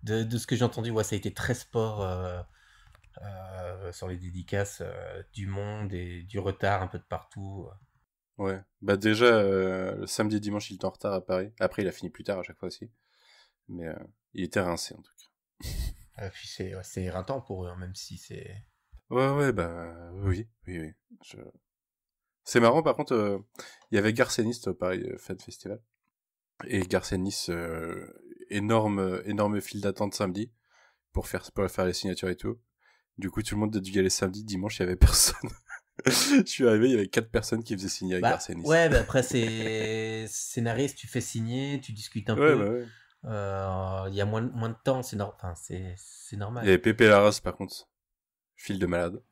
De ce que j'ai entendu, ça a été très sport sur les dédicaces du monde et du retard un peu de partout. Ouais, bah déjà, le samedi et dimanche, il était en retard à Paris. Après, il a fini plus tard à chaque fois aussi. Mais il était rincé, en tout cas. Puis c'est éreintant pour eux, hein, même si c'est... Ouais, bah oui. C'est marrant, par contre, il y avait Garcenis au Paris Fan Festival. Et Garcenis, énorme file d'attente samedi pour faire les signatures et tout. Du coup, tout le monde a dû y aller samedi, dimanche, il y avait personne. Je suis arrivé, il y avait 4 personnes qui faisaient signer avec Garcenis. Ouais, bah après, c'est scénariste, tu fais signer, tu discutes un peu. Bah ouais. Il y a moins de temps, c'est normal. Il y avait Pépé Larraz, par contre. File de malade.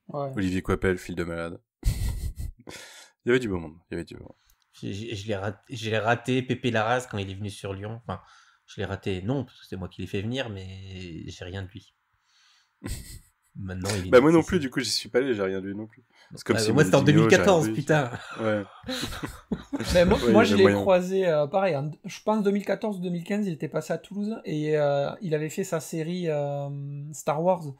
Ouais. Olivier Coipel, file de malade. Il y avait du beau monde. Je l'ai raté, Pépé Larraz, quand il est venu sur Lyon. Enfin, je l'ai raté, non, parce que c'est moi qui l'ai fait venir, mais j'ai rien de lui. Maintenant, il est bah moi non plus, du coup, j'y suis pas allé, j'ai rien de lui non plus. C'est comme si moi, c'était en 2014, putain. Ouais. Mais moi je l'ai croisé, pareil, je pense 2014-2015, il était passé à Toulouse, et il avait fait sa série Star Wars.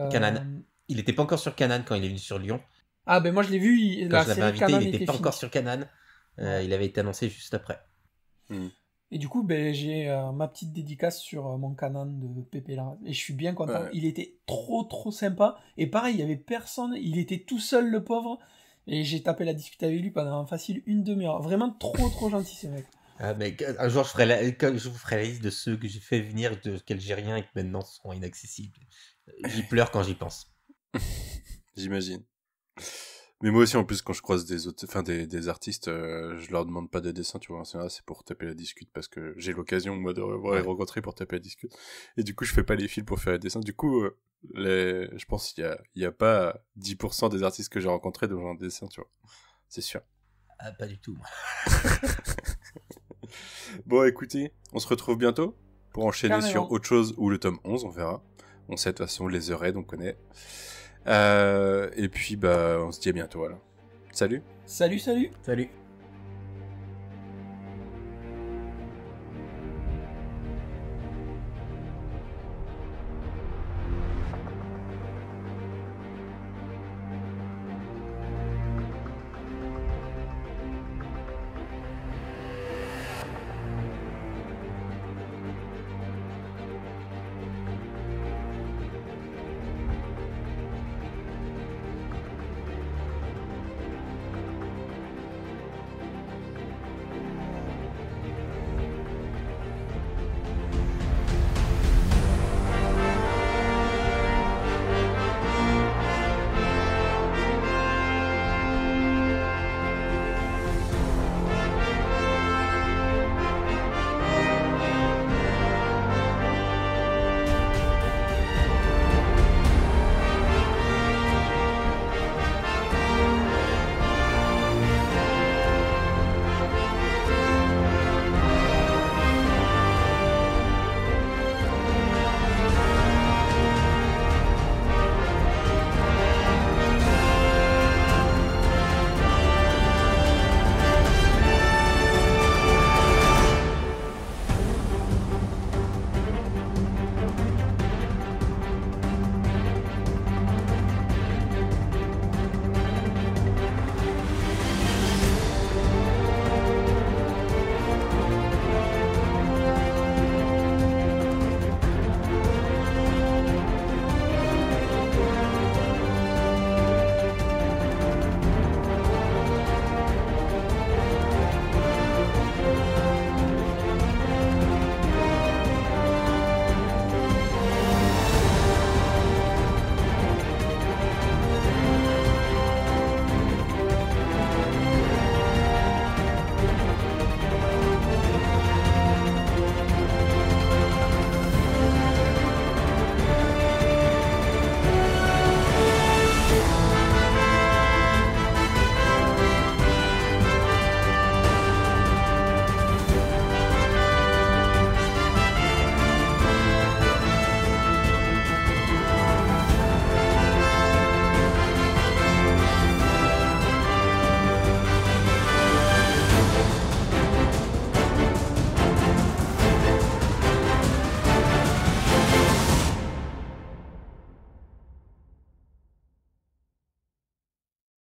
Canal. Il était pas encore sur Canal quand il est venu sur Lyon. Ah ben moi je l'ai vu, la série invité, Canal il était pas encore sur Canal. Il avait été annoncé juste après. Et du coup, j'ai ma petite dédicace sur mon Canon de Pépé Larraz. Et je suis bien content. Ouais. Il était trop sympa. Et pareil, il y avait personne. Il était tout seul, le pauvre. Et j'ai tapé la discute avec lui pendant facile une demi-heure. Vraiment trop gentil, ce mec. Ah, mais un jour, je vous ferai la liste de ceux que j'ai fait venir, de lesquels j'ai rien et qui maintenant seront inaccessibles. J'y pleure quand j'y pense. J'imagine. Mais moi aussi, en plus, quand je croise des artistes, je leur demande pas de dessin, tu vois. C'est pour taper la discute, parce que j'ai l'occasion, moi, de les rencontrer pour taper la discute. Et du coup, je fais pas les fils pour faire les dessins. Du coup, je pense qu'il y a pas 10% des artistes que j'ai rencontrés dont j'ai un dessin, tu vois. C'est sûr. Ah, pas du tout, moi. Bon, écoutez, on se retrouve bientôt pour enchaîner sur autre chose, ou le tome 11, on verra. On sait de toute façon, les Raids, on connaît. Et puis, on se dit à bientôt, alors. Salut. Salut. Salut.